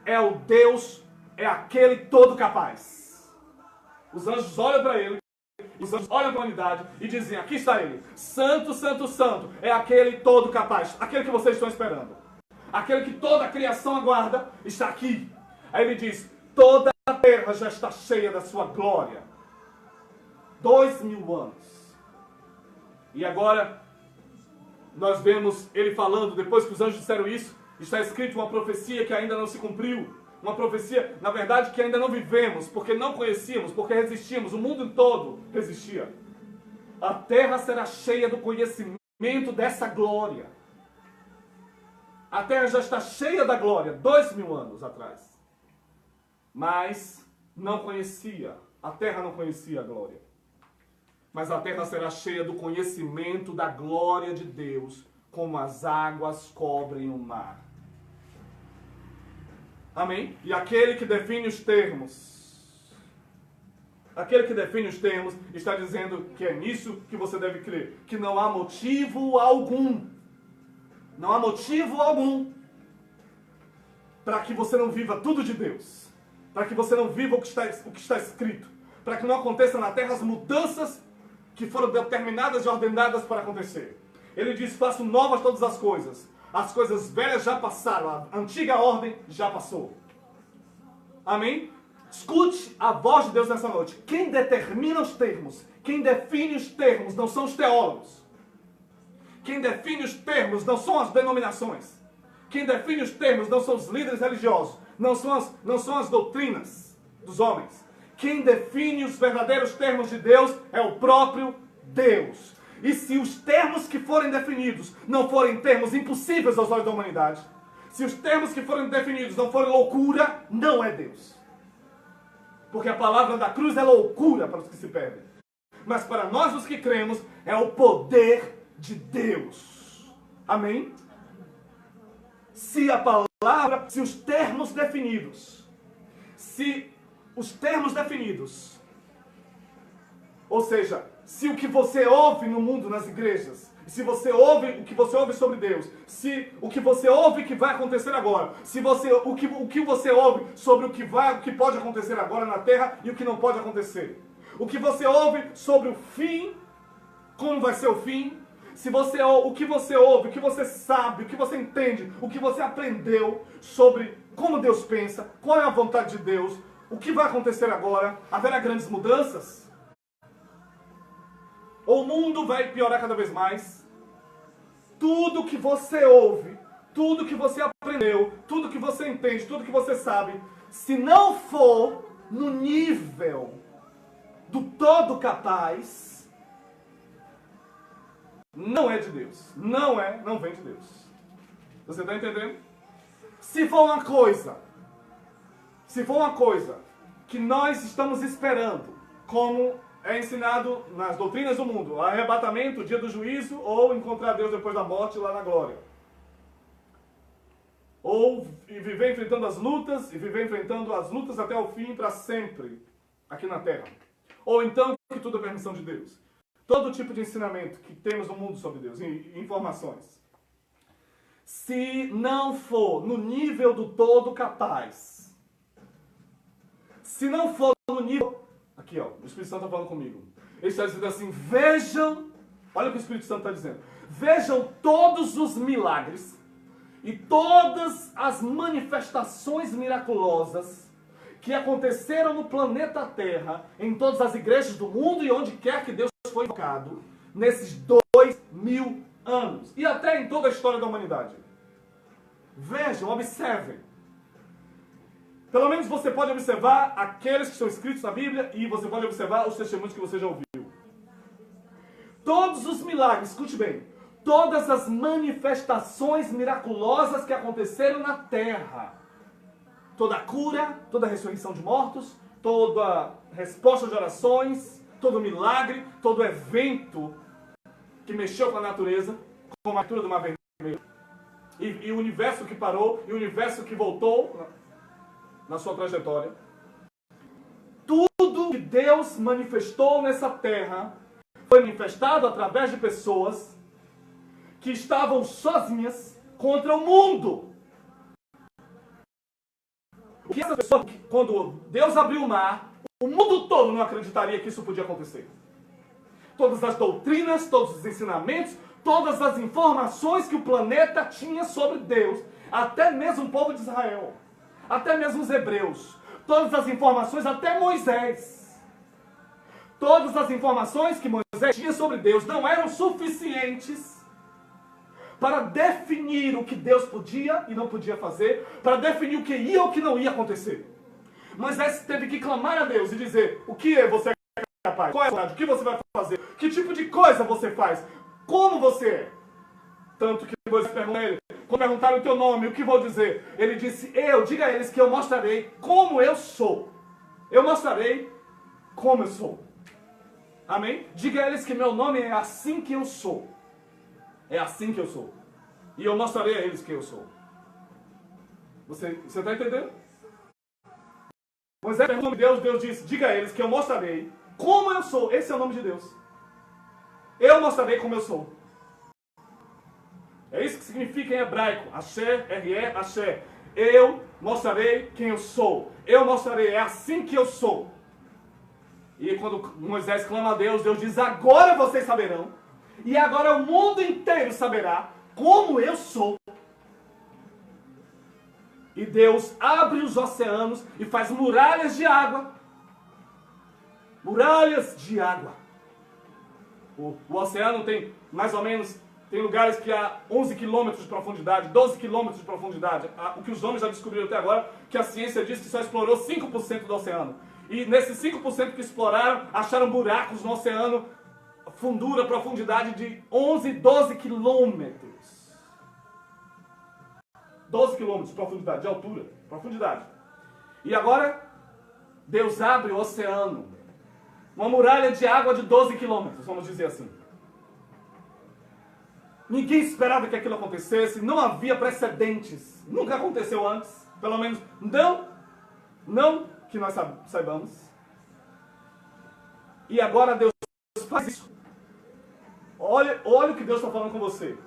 É o Deus, é aquele todo capaz. Os anjos olham para ele, os anjos olham para a humanidade e dizem, aqui está ele. Santo, santo, santo, é aquele todo capaz, aquele que vocês estão esperando. Aquele que toda a criação aguarda, está aqui. Aí ele diz, toda a terra já está cheia da sua glória. 2000 anos. E agora, nós vemos ele falando, depois que os anjos disseram isso, está escrito uma profecia que ainda não se cumpriu. Uma profecia, na verdade, que ainda não vivemos, porque não conhecíamos, porque resistíamos. O mundo todo resistia. A terra será cheia do conhecimento dessa glória. A terra já está cheia da glória, 2000 anos atrás. Mas não conhecia. A terra não conhecia a glória. Mas a terra será cheia do conhecimento da glória de Deus, como as águas cobrem o mar. Amém? E aquele que define os termos, está dizendo que é nisso que você deve crer. Que não há motivo algum. Não há motivo algum para que você não viva tudo de Deus. Para que você não viva o que está escrito. Para que não aconteça na terra as mudanças que foram determinadas e ordenadas para acontecer. Ele diz, faço novas todas as coisas. As coisas velhas já passaram, a antiga ordem já passou. Amém? Escute a voz de Deus nessa noite. Quem determina os termos, quem define os termos não são os teólogos. Quem define os termos não são as denominações. Quem define os termos não são os líderes religiosos. Não são as doutrinas dos homens. Quem define os verdadeiros termos de Deus é o próprio Deus. E se os termos que forem definidos não forem termos impossíveis aos olhos da humanidade, se os termos que forem definidos não forem loucura, não é Deus. Porque a palavra da cruz é loucura para os que se perdem. Mas para nós os que cremos, é o poder de Deus. Amém? Se a palavra, se os termos definidos, ou seja, se o que você ouve no mundo, nas igrejas, se você ouve o que você ouve sobre Deus, se o que você ouve que vai acontecer agora, o que você ouve sobre o que pode acontecer agora na terra e o que não pode acontecer, o que você ouve sobre o fim, como vai ser o fim, o que você ouve, o que você sabe, o que você entende, o que você aprendeu sobre como Deus pensa, qual é a vontade de Deus, o que vai acontecer agora, haverá grandes mudanças? O mundo vai piorar cada vez mais. Tudo que você ouve, tudo que você aprendeu, tudo que você entende, tudo que você sabe, se não for no nível do todo capaz, não é de Deus. Não vem de Deus. Você está entendendo? Se for uma coisa que nós estamos esperando, como é ensinado nas doutrinas do mundo, arrebatamento, dia do juízo, ou encontrar Deus depois da morte lá na glória. Ou viver enfrentando as lutas até o fim para sempre, aqui na terra. Ou então que tudo é permissão de Deus. Todo tipo de ensinamento que temos no mundo sobre Deus, informações. Se não for no nível do todo capaz, se não for no nível... Aqui, ó, o Espírito Santo está falando comigo. Ele está dizendo assim, vejam, olha o que o Espírito Santo está dizendo. Vejam todos os milagres, E todas as manifestações miraculosas que aconteceram no planeta Terra, em todas as igrejas do mundo e onde quer que Deus foi invocado, nesses 2000 anos. E até em toda a história da humanidade. Vejam, observem. Pelo menos você pode observar aqueles que estão escritos na Bíblia e você pode observar os testemunhos que você já ouviu. Todos os milagres, escute bem, todas as manifestações miraculosas que aconteceram na Terra, toda a cura, toda a ressurreição de mortos, toda a resposta de orações, todo milagre, todo evento que mexeu com a natureza, como a abertura do Mar Vermelho, e o universo que parou, e o universo que voltou na sua trajetória. Tudo que Deus manifestou nessa terra foi manifestado através de pessoas que estavam sozinhas contra o mundo. O que essa pessoa, quando Deus abriu o mar, o mundo todo não acreditaria que isso podia acontecer. Todas as doutrinas, todos os ensinamentos, todas as informações que o planeta tinha sobre Deus, até mesmo o povo de Israel, até mesmo os hebreus, todas as informações, até Moisés, todas as informações que Moisés tinha sobre Deus não eram suficientes para definir o que Deus podia e não podia fazer, para definir o que ia ou o que não ia acontecer. Moisés teve que clamar a Deus e dizer: o que você é capaz? Qual é a verdade? O que você vai fazer? Que tipo de coisa você faz? Como você é? Tanto que Moisés perguntou a ele, quando perguntaram o teu nome, o que vou dizer? Ele disse: diga a eles que eu mostrarei como eu sou. Eu mostrarei como eu sou. Amém? Diga a eles que meu nome é assim que eu sou. É assim que eu sou. E eu mostrarei a eles que eu sou. Você está entendendo? Moisés perguntou a Deus, Deus disse: diga a eles que eu mostrarei como eu sou. Esse é o nome de Deus. Eu mostrarei como eu sou. É isso que significa em hebraico. Asher, R-E, Asher. Eu mostrarei quem eu sou. Eu mostrarei, é assim que eu sou. E quando Moisés clama a Deus, Deus diz: agora vocês saberão. E agora o mundo inteiro saberá como eu sou. E Deus abre os oceanos e faz muralhas de água. Muralhas de água. O oceano tem mais ou menos, tem lugares que há 11 quilômetros de profundidade, 12 quilômetros de profundidade. O que os homens já descobriram até agora, que a ciência diz que só explorou 5% do oceano. E nesses 5% que exploraram, acharam buracos no oceano, fundura, profundidade de 11, 12 quilômetros. 12 quilômetros de profundidade, de altura, profundidade. E agora, Deus abre o oceano. Uma muralha de água de 12 quilômetros, vamos dizer assim. Ninguém esperava que aquilo acontecesse, não havia precedentes. Nunca aconteceu antes, pelo menos não que nós saibamos. E agora Deus faz isso. Olha o que Deus está falando com você.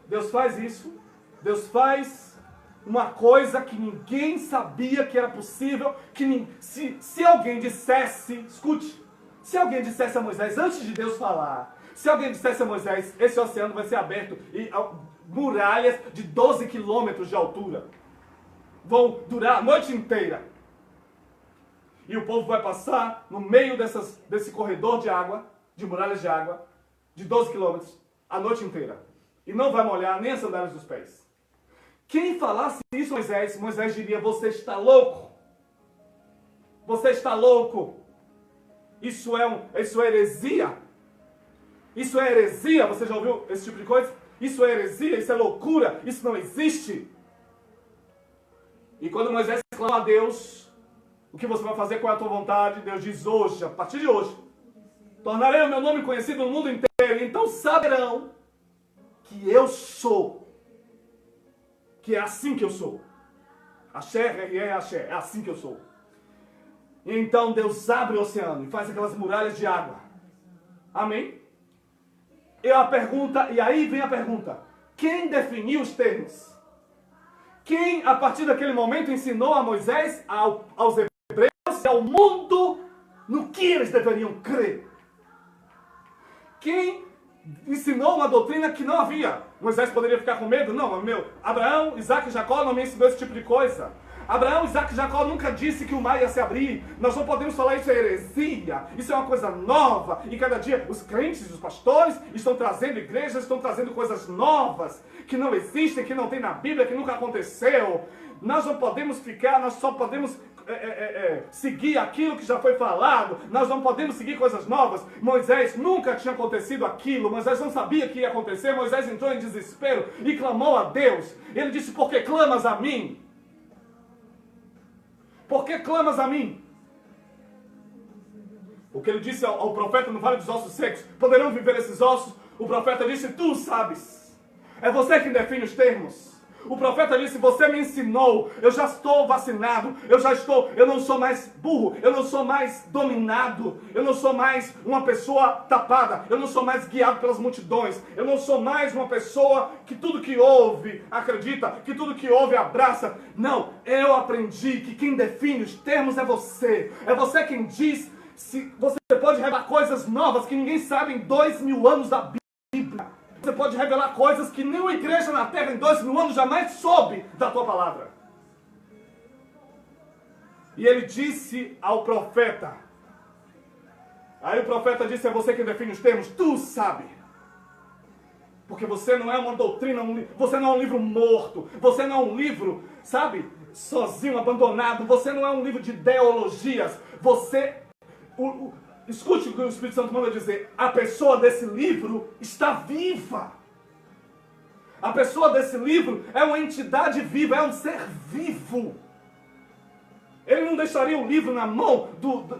Deus faz isso. Deus faz uma coisa que ninguém sabia que era possível. Que se alguém dissesse, escute, se alguém dissesse a Moisés, antes de Deus falar, se alguém dissesse a Moisés, esse oceano vai ser aberto e muralhas de 12 quilômetros de altura vão durar a noite inteira. E o povo vai passar no meio desse corredor de água, de muralhas de água, de 12 quilômetros, a noite inteira. E não vai molhar nem as sandálias dos pés. Quem falasse isso a Moisés diria: você está louco. Você está louco. Isso é heresia. Isso é heresia. Você já ouviu esse tipo de coisa? Isso é heresia, isso é loucura, isso não existe. E quando Moisés clama a Deus: o que você vai fazer, qual é a tua vontade? Deus diz: hoje, a partir de hoje, tornarei o meu nome conhecido no mundo inteiro, então saberão que eu sou. Que é assim que eu sou. Asher, é assim que eu sou. E então Deus abre o oceano e faz aquelas muralhas de água. Amém? E aí vem a pergunta: quem definiu os termos? Quem, a partir daquele momento, ensinou a Moisés, aos hebreus e ao mundo no que eles deveriam crer? Quem ensinou uma doutrina que não havia. Moisés poderia ficar com medo? Não, Abraão, Isaac e Jacó não me ensinou esse tipo de coisa. Abraão, Isaac e Jacó nunca disse que o mar ia se abrir. Nós não podemos falar isso é heresia. Isso é uma coisa nova. E cada dia os crentes e os pastores estão trazendo igrejas, estão trazendo coisas novas que não existem, que não tem na Bíblia, que nunca aconteceu. Nós não podemos ficar, nós só podemos seguir aquilo que já foi falado. Nós não podemos seguir coisas novas. Moisés nunca tinha acontecido aquilo. Moisés não sabia que ia acontecer. Moisés entrou em desespero e clamou a Deus. Ele disse, por que clamas a mim? Por que clamas a mim? O que ele disse ao profeta no Vale dos Ossos Secos, poderão viver esses ossos? O profeta disse, tu sabes. É você quem define os termos. O profeta disse, você me ensinou, eu já estou vacinado, eu não sou mais burro, eu não sou mais dominado, eu não sou mais uma pessoa tapada, eu não sou mais guiado pelas multidões, eu não sou mais uma pessoa que tudo que ouve acredita, que tudo que ouve abraça. Não, eu aprendi que quem define os termos é você quem diz, se você pode revelar coisas novas que ninguém sabe em 2000 anos da Bíblia. Você pode revelar coisas que nenhuma igreja na terra em 2000 anos jamais soube da tua palavra. E ele disse ao profeta. Aí o profeta disse, é você quem define os termos, tu sabe. Porque você não é uma doutrina, você não é um livro morto, você não é um livro, sabe, sozinho, abandonado, você não é um livro de ideologias, escute o que o Espírito Santo manda dizer. A pessoa desse livro está viva. A pessoa desse livro é uma entidade viva, é um ser vivo. Ele não deixaria o livro na mão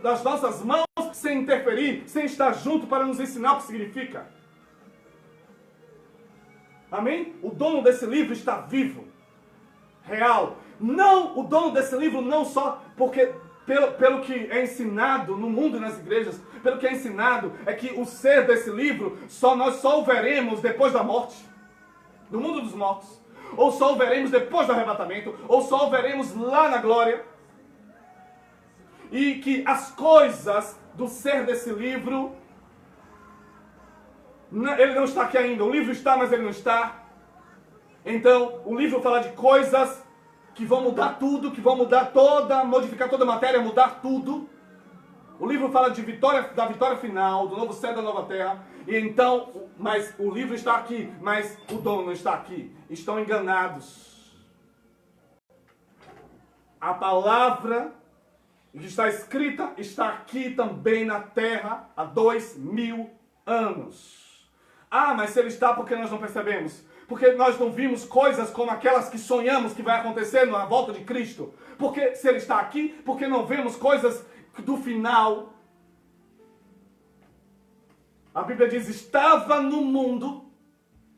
das nossas mãos sem interferir, sem estar junto para nos ensinar o que significa. Amém? O dono desse livro está vivo. Real. Não, o dono desse livro não só porque... Pelo que é ensinado no mundo e nas igrejas, pelo que é ensinado, é que o ser desse livro, nós só o veremos depois da morte, no mundo dos mortos, ou só o veremos depois do arrebatamento, ou só o veremos lá na glória, e que as coisas do ser desse livro, ele não está aqui ainda, o livro está, mas ele não está. Então, o livro fala de coisas que vão mudar tudo, que vão modificar toda a matéria, mudar tudo. O livro fala de da vitória final, do novo céu e da nova terra. E então, mas o livro está aqui, mas o dono não está aqui. Estão enganados. A palavra que está escrita está aqui também na terra há 2000 anos. Ah, mas se ele está, por que nós não percebemos? Porque nós não vimos coisas como aquelas que sonhamos que vai acontecer na volta de Cristo. Porque se ele está aqui, porque não vemos coisas do final. A Bíblia diz, estava no mundo,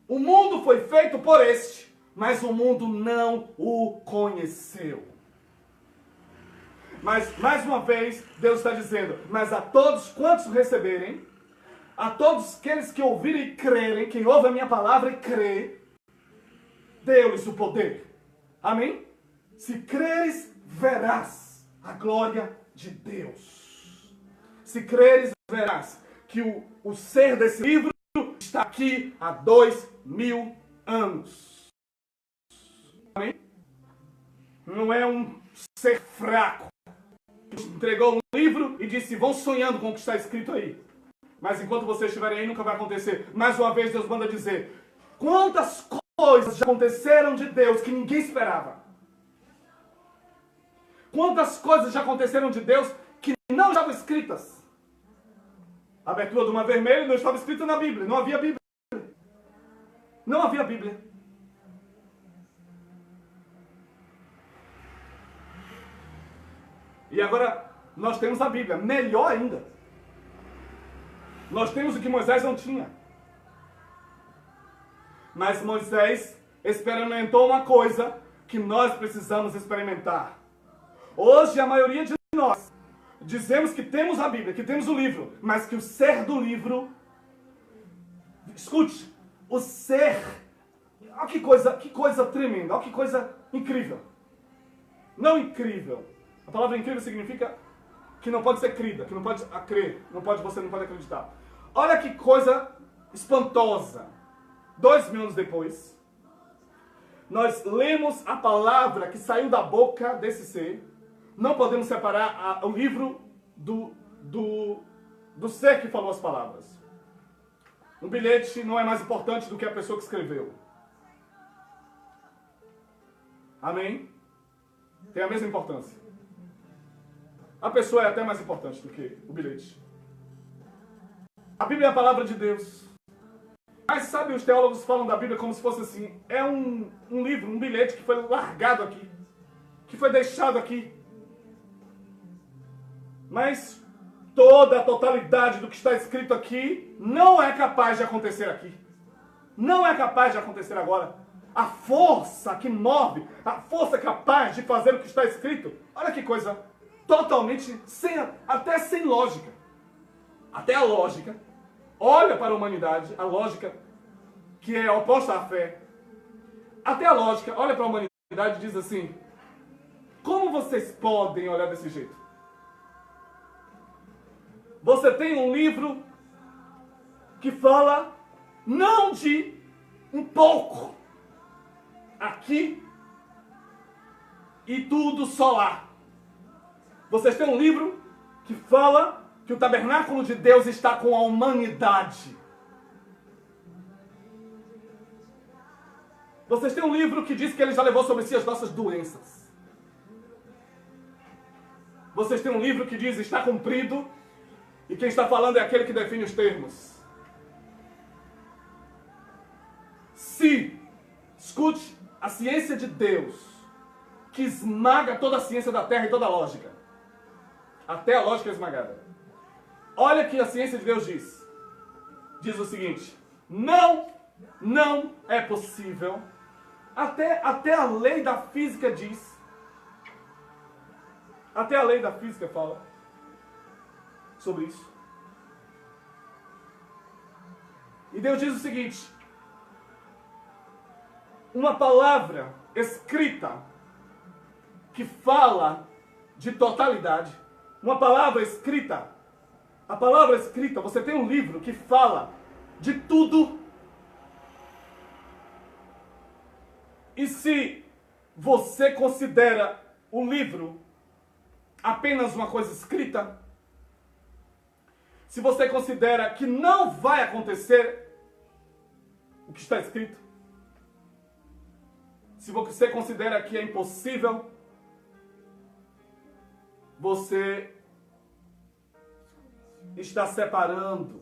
o mundo foi feito por este, mas o mundo não o conheceu. Mas, mais uma vez, Deus está dizendo, mas a todos quantos receberem, a todos aqueles que ouvirem e crerem, quem ouve a minha palavra e crê, deu-lhes o poder. Amém? Se creres, verás a glória de Deus. Se creres, verás que o ser desse livro está aqui há 2000 anos. Amém? Não é um ser fraco. Entregou um livro e disse, vão sonhando com o que está escrito aí. Mas enquanto vocês estiverem aí, nunca vai acontecer. Mais uma vez, Deus manda dizer, quantas coisas já aconteceram de Deus que ninguém esperava. Quantas coisas já aconteceram de Deus que não estavam escritas. A abertura do Mar Vermelho não estava escrita na Bíblia. Não havia Bíblia. Não havia Bíblia. E agora nós temos a Bíblia. Melhor ainda. Nós temos o que Moisés não tinha. Mas Moisés experimentou uma coisa que nós precisamos experimentar. Hoje a maioria de nós dizemos que temos a Bíblia, que temos o livro, mas que o ser do livro... Escute, o ser... Olha que coisa tremenda, olha que coisa incrível. Não incrível. A palavra incrível significa que não pode ser crida, que não pode crer, você não pode acreditar. Olha que coisa espantosa. 2000 anos depois, nós lemos a palavra que saiu da boca desse ser. Não podemos separar o livro do ser que falou as palavras. Um bilhete não é mais importante do que a pessoa que escreveu. Amém? Tem a mesma importância. A pessoa é até mais importante do que o bilhete. A Bíblia é a palavra de Deus. Mas sabe, os teólogos falam da Bíblia como se fosse assim. É um livro, um bilhete que foi largado aqui. Que foi deixado aqui. Mas toda a totalidade do que está escrito aqui não é capaz de acontecer aqui. Não é capaz de acontecer agora. A força que move, a força capaz de fazer o que está escrito. Olha que coisa totalmente, até sem lógica. Até a lógica olha para a humanidade, a lógica que é oposta à fé. Até a lógica olha para a humanidade e diz assim: como vocês podem olhar desse jeito? Você tem um livro que fala não de um pouco aqui e tudo só lá. Vocês têm um livro que fala que o tabernáculo de Deus está com a humanidade. Vocês têm um livro que diz que ele já levou sobre si as nossas doenças. Vocês têm um livro que diz está cumprido, e quem está falando é aquele que define os termos. Escute, a ciência de Deus, que esmaga toda a ciência da Terra e toda a lógica. Até a lógica é esmagada. Olha que a ciência de Deus diz. Diz o seguinte: não é possível. Até a lei da física diz. Até a lei da física fala sobre isso. E Deus diz o seguinte: uma palavra escrita que fala de totalidade, uma palavra escrita, a palavra escrita, você tem um livro que fala de tudo. E se você considera o livro apenas uma coisa escrita, se você considera que não vai acontecer o que está escrito, se você considera que é impossível, você está separando.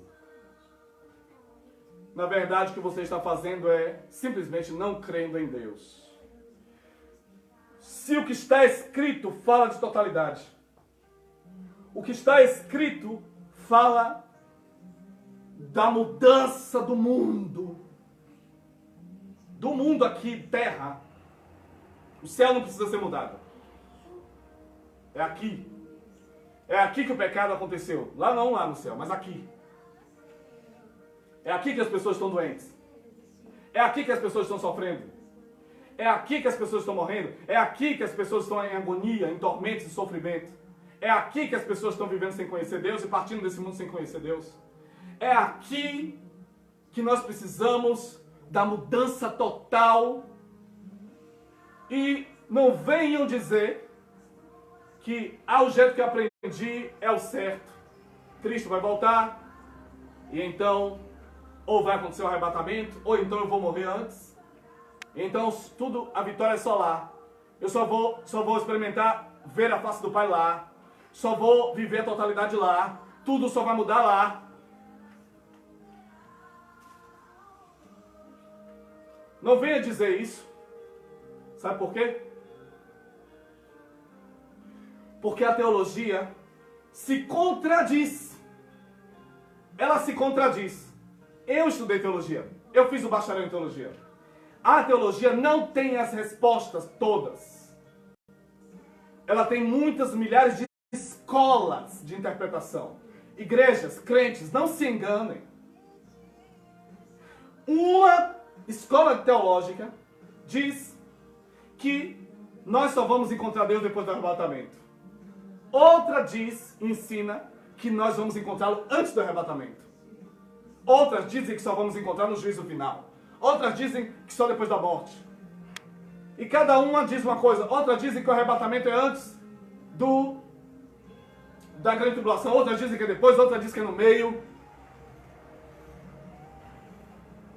Na verdade, o que você está fazendo é simplesmente não crendo em Deus. Se o que está escrito fala de totalidade, o que está escrito fala da mudança do mundo. Do mundo aqui, terra. O céu não precisa ser mudado. É aqui. É aqui que o pecado aconteceu. Lá não, lá no céu, mas aqui. É aqui que as pessoas estão doentes. É aqui que as pessoas estão sofrendo. É aqui que as pessoas estão morrendo. É aqui que as pessoas estão em agonia, em tormentos e sofrimento. É aqui que as pessoas estão vivendo sem conhecer Deus e partindo desse mundo sem conhecer Deus. É aqui que nós precisamos da mudança total. E não venham dizer que o jeito que eu aprendi é o certo. Cristo vai voltar e então ou vai acontecer o arrebatamento, ou então eu vou morrer antes. Então tudo, a vitória é só lá. Eu só vou experimentar ver a face do Pai lá. Só vou viver a totalidade lá. Tudo só vai mudar lá. Não venha dizer isso. Sabe por quê? Porque a teologia se contradiz. Ela se contradiz. Eu estudei teologia. Eu fiz o bacharel em teologia. A teologia não tem as respostas todas. Ela tem muitas milhares de escolas de interpretação. Igrejas, crentes, não se enganem. Uma escola teológica diz que nós só vamos encontrar Deus depois do arrebatamento. Outra ensina que nós vamos encontrá-lo antes do arrebatamento. Outras dizem que só vamos encontrar no juízo final. Outras dizem que só depois da morte. E cada uma diz uma coisa. Outras dizem que o arrebatamento é antes da grande tribulação. Outras dizem que é depois. Outras dizem que é no meio.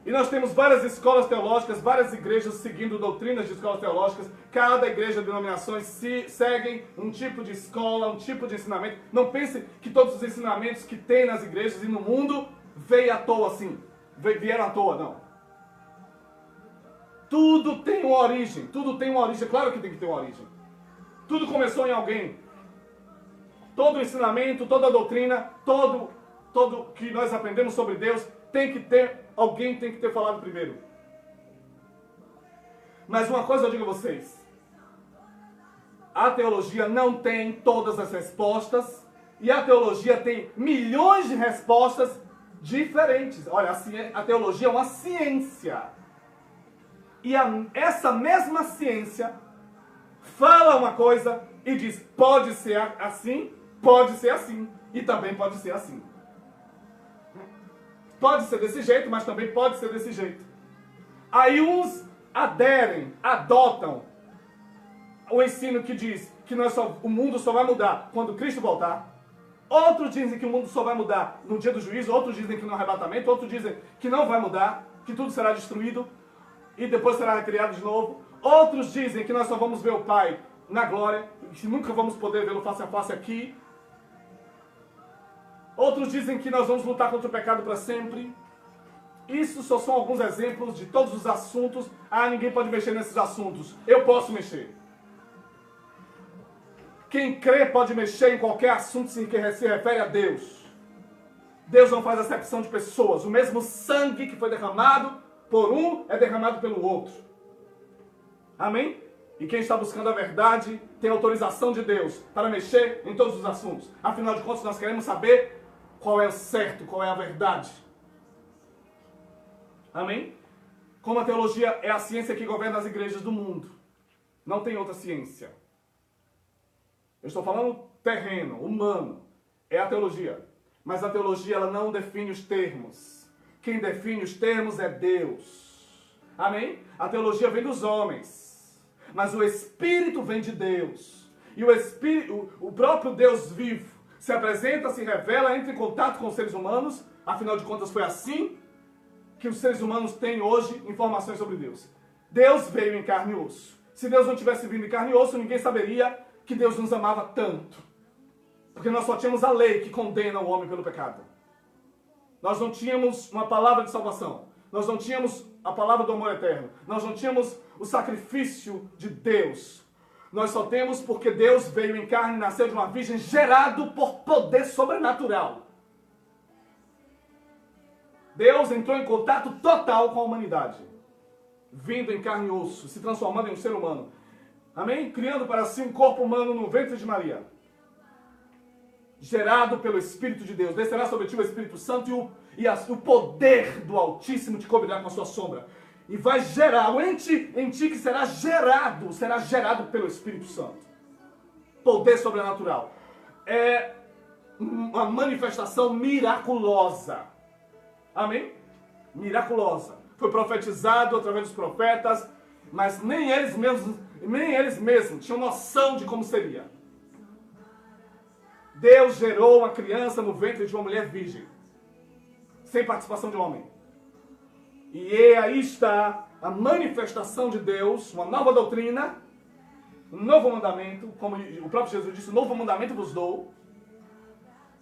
E nós temos várias escolas teológicas, várias igrejas seguindo doutrinas de escolas teológicas. Cada igreja de denominações seguem um tipo de escola, um tipo de ensinamento. Não pense que todos os ensinamentos que tem nas igrejas e no mundo veio à toa assim. Vieram à toa, não. Tudo tem uma origem. Tudo tem uma origem. Claro que tem que ter uma origem. Tudo começou em alguém. Todo ensinamento, toda doutrina, todo que nós aprendemos sobre Deus tem que ter... Alguém tem que ter falado primeiro. Mas uma coisa eu digo a vocês. A teologia não tem todas as respostas. E a teologia tem milhões de respostas diferentes. Olha, a teologia é uma ciência. E essa mesma ciência fala uma coisa e diz, pode ser assim e também pode ser assim. Pode ser desse jeito, mas também pode ser desse jeito. Aí uns adotam o ensino que diz que o mundo só vai mudar quando Cristo voltar. Outros dizem que o mundo só vai mudar no dia do juízo. Outros dizem que no arrebatamento. Outros dizem que não vai mudar, que tudo será destruído e depois será recriado de novo. Outros dizem que nós só vamos ver o Pai na glória e que nunca vamos poder vê-lo face a face aqui. Outros dizem que nós vamos lutar contra o pecado para sempre. Isso só são alguns exemplos de todos os assuntos. Ninguém pode mexer nesses assuntos. Eu posso mexer. Quem crê pode mexer em qualquer assunto que se refere a Deus. Deus não faz acepção de pessoas. O mesmo sangue que foi derramado por um é derramado pelo outro. Amém? E quem está buscando a verdade tem autorização de Deus para mexer em todos os assuntos. Afinal de contas, nós queremos saber qual é o certo, qual é a verdade. Amém? Como a teologia é a ciência que governa as igrejas do mundo. Não tem outra ciência. Eu estou falando terreno, humano. É a teologia. Mas a teologia ela não define os termos. Quem define os termos é Deus. Amém? A teologia vem dos homens. Mas o Espírito vem de Deus. E o próprio Deus vivo se apresenta, se revela, entra em contato com os seres humanos. Afinal de contas, foi assim que os seres humanos têm hoje informações sobre Deus. Deus veio em carne e osso. Se Deus não tivesse vindo em carne e osso, ninguém saberia que Deus nos amava tanto. Porque nós só tínhamos a lei que condena o homem pelo pecado. Nós não tínhamos uma palavra de salvação. Nós não tínhamos a palavra do amor eterno. Nós não tínhamos o sacrifício de Deus. Nós só temos porque Deus veio em carne e nasceu de uma virgem, gerado por poder sobrenatural. Deus entrou em contato total com a humanidade. Vindo em carne e osso, se transformando em um ser humano. Amém? Criando para si um corpo humano no ventre de Maria. Gerado pelo Espírito de Deus. Descerá sobre ti o Espírito Santo e o poder do Altíssimo te cobrirá com a sua sombra. E vai gerar em ti que será gerado pelo Espírito Santo. Poder sobrenatural. É uma manifestação miraculosa. Amém? Miraculosa. Foi profetizado através dos profetas, mas nem eles mesmos tinham noção de como seria. Deus gerou uma criança no ventre de uma mulher virgem, sem participação de homem. E aí está a manifestação de Deus, uma nova doutrina, um novo mandamento, como o próprio Jesus disse, um novo mandamento vos dou.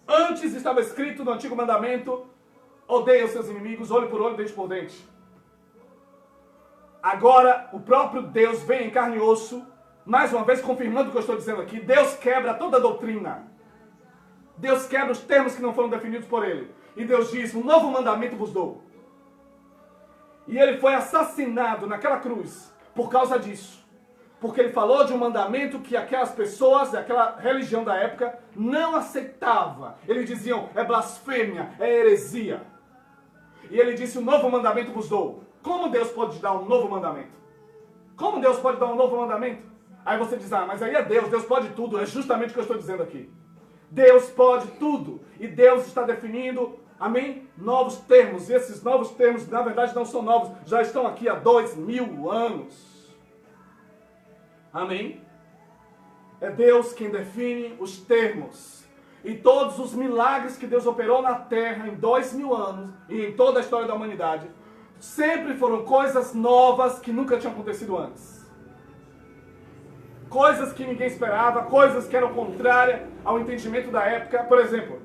Antes estava escrito no antigo mandamento, odeia os seus inimigos, olho por olho, dente por dente. Agora, o próprio Deus vem em carne e osso, mais uma vez confirmando o que eu estou dizendo aqui. Deus quebra toda a doutrina. Deus quebra os termos que não foram definidos por ele. E Deus diz, um novo mandamento vos dou. E ele foi assassinado naquela cruz por causa disso. Porque ele falou de um mandamento que aquelas pessoas, aquela religião da época, não aceitava. Eles diziam, é blasfêmia, é heresia. E ele disse, um novo mandamento vos dou. Como Deus pode dar um novo mandamento? Como Deus pode dar um novo mandamento? Aí você diz, mas aí é Deus pode tudo. É justamente o que eu estou dizendo aqui. Deus pode tudo. E Deus está definindo Amém? Novos termos. E esses novos termos, na verdade, não são novos. Já estão aqui há 2000 anos. Amém? É Deus quem define os termos. E todos os milagres que Deus operou na terra em 2000 anos e em toda a história da humanidade, sempre foram coisas novas que nunca tinham acontecido antes. Coisas que ninguém esperava, coisas que eram contrárias ao entendimento da época. Por exemplo,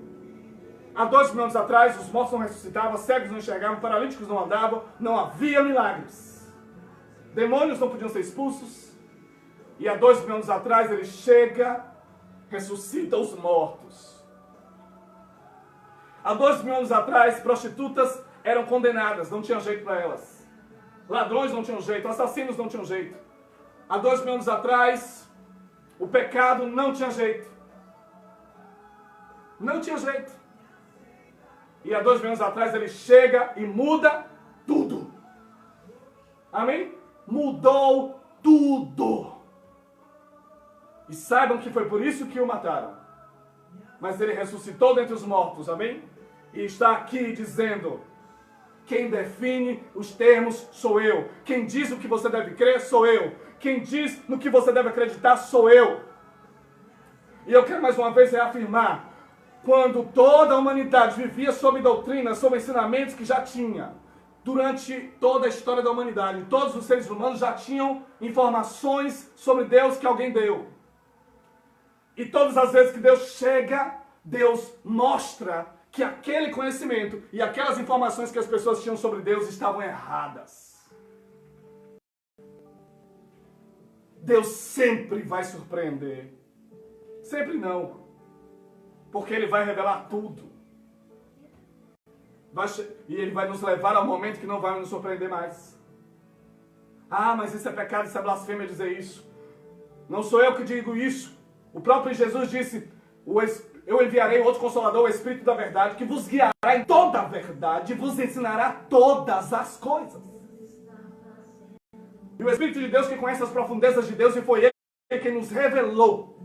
há 2000 anos atrás, os mortos não ressuscitavam, cegos não enxergavam, paralíticos não andavam, não havia milagres. Demônios não podiam ser expulsos. E há 2000 anos atrás ele chega, ressuscita os mortos. Há 2000 anos atrás, prostitutas eram condenadas, não tinha jeito para elas. Ladrões não tinham jeito, assassinos não tinham jeito. Há 2000 anos atrás, o pecado não tinha jeito. Não tinha jeito. E há 2000 anos atrás ele chega e muda tudo. Amém? Mudou tudo. E saibam que foi por isso que o mataram. Mas ele ressuscitou dentre os mortos, amém? E está aqui dizendo: quem define os termos sou eu. Quem diz o que você deve crer sou eu. Quem diz no que você deve acreditar sou eu. E eu quero mais uma vez reafirmar: quando toda a humanidade vivia sob doutrinas, sob ensinamentos que já tinha, durante toda a história da humanidade, todos os seres humanos já tinham informações sobre Deus que alguém deu. E todas as vezes que Deus chega, Deus mostra que aquele conhecimento e aquelas informações que as pessoas tinham sobre Deus estavam erradas. Deus sempre vai surpreender. Sempre não. Porque Ele vai revelar tudo. E Ele vai nos levar ao momento que não vai nos surpreender mais. Ah, mas isso é pecado, isso é blasfêmia dizer isso. Não sou eu que digo isso. O próprio Jesus disse: eu enviarei outro Consolador, o Espírito da Verdade, que vos guiará em toda a verdade e vos ensinará todas as coisas. E o Espírito de Deus que conhece as profundezas de Deus, e foi Ele quem nos revelou.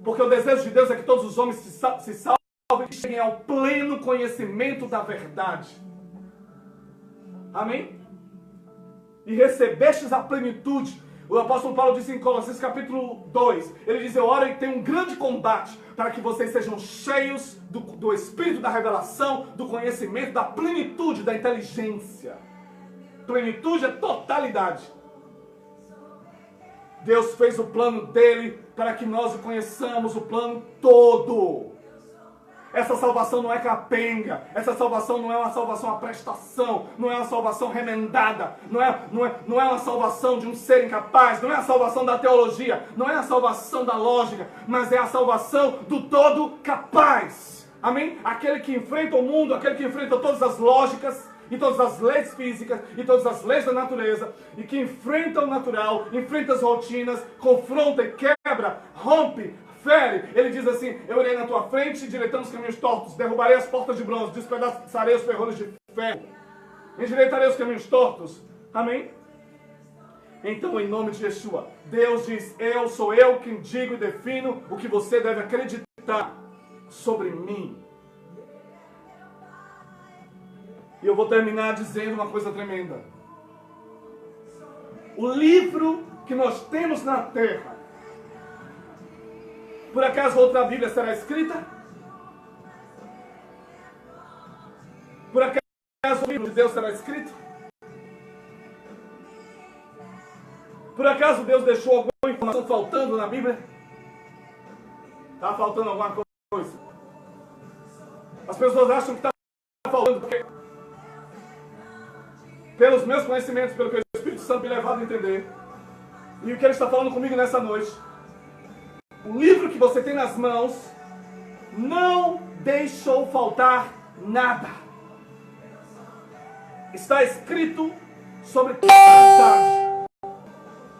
Porque o desejo de Deus é que todos os homens se salvem e cheguem ao pleno conhecimento da verdade. Amém? E recebestes a plenitude. O apóstolo Paulo disse em Colossenses capítulo 2, ele diz: eu oro e tenho um grande combate para que vocês sejam cheios do Espírito da revelação, do conhecimento, da plenitude, da inteligência. Plenitude é totalidade. Deus fez o plano dele para que nós o conheçamos, o plano todo. Essa salvação não é capenga, essa salvação não é uma salvação à prestação, não é uma salvação remendada, não é uma salvação de um ser incapaz, não é a salvação da teologia, não é a salvação da lógica, mas é a salvação do todo capaz. Amém? Aquele que enfrenta o mundo, aquele que enfrenta todas as lógicas e todas as leis físicas e todas as leis da natureza, e que enfrenta o natural, enfrenta as rotinas, confronta e quebra, rompe, fere. Ele diz assim: eu irei na tua frente, direitando os caminhos tortos, derrubarei as portas de bronze, despedaçarei os ferrolhos de ferro, endireitarei os caminhos tortos. Amém? Então, em nome de Yeshua, Deus diz: sou eu quem digo e defino o que você deve acreditar sobre mim. E eu vou terminar dizendo uma coisa tremenda. O livro que nós temos na terra, por acaso outra Bíblia será escrita? Por acaso o livro de Deus será escrito? Por acaso Deus deixou alguma informação faltando na Bíblia? Está faltando alguma coisa? As pessoas acham que está faltando porque, pelos meus conhecimentos, pelo que o Espírito Santo me levado a entender, e o que Ele está falando comigo nessa noite, o livro que você tem nas mãos não deixou faltar nada. Está escrito sobre toda a verdade.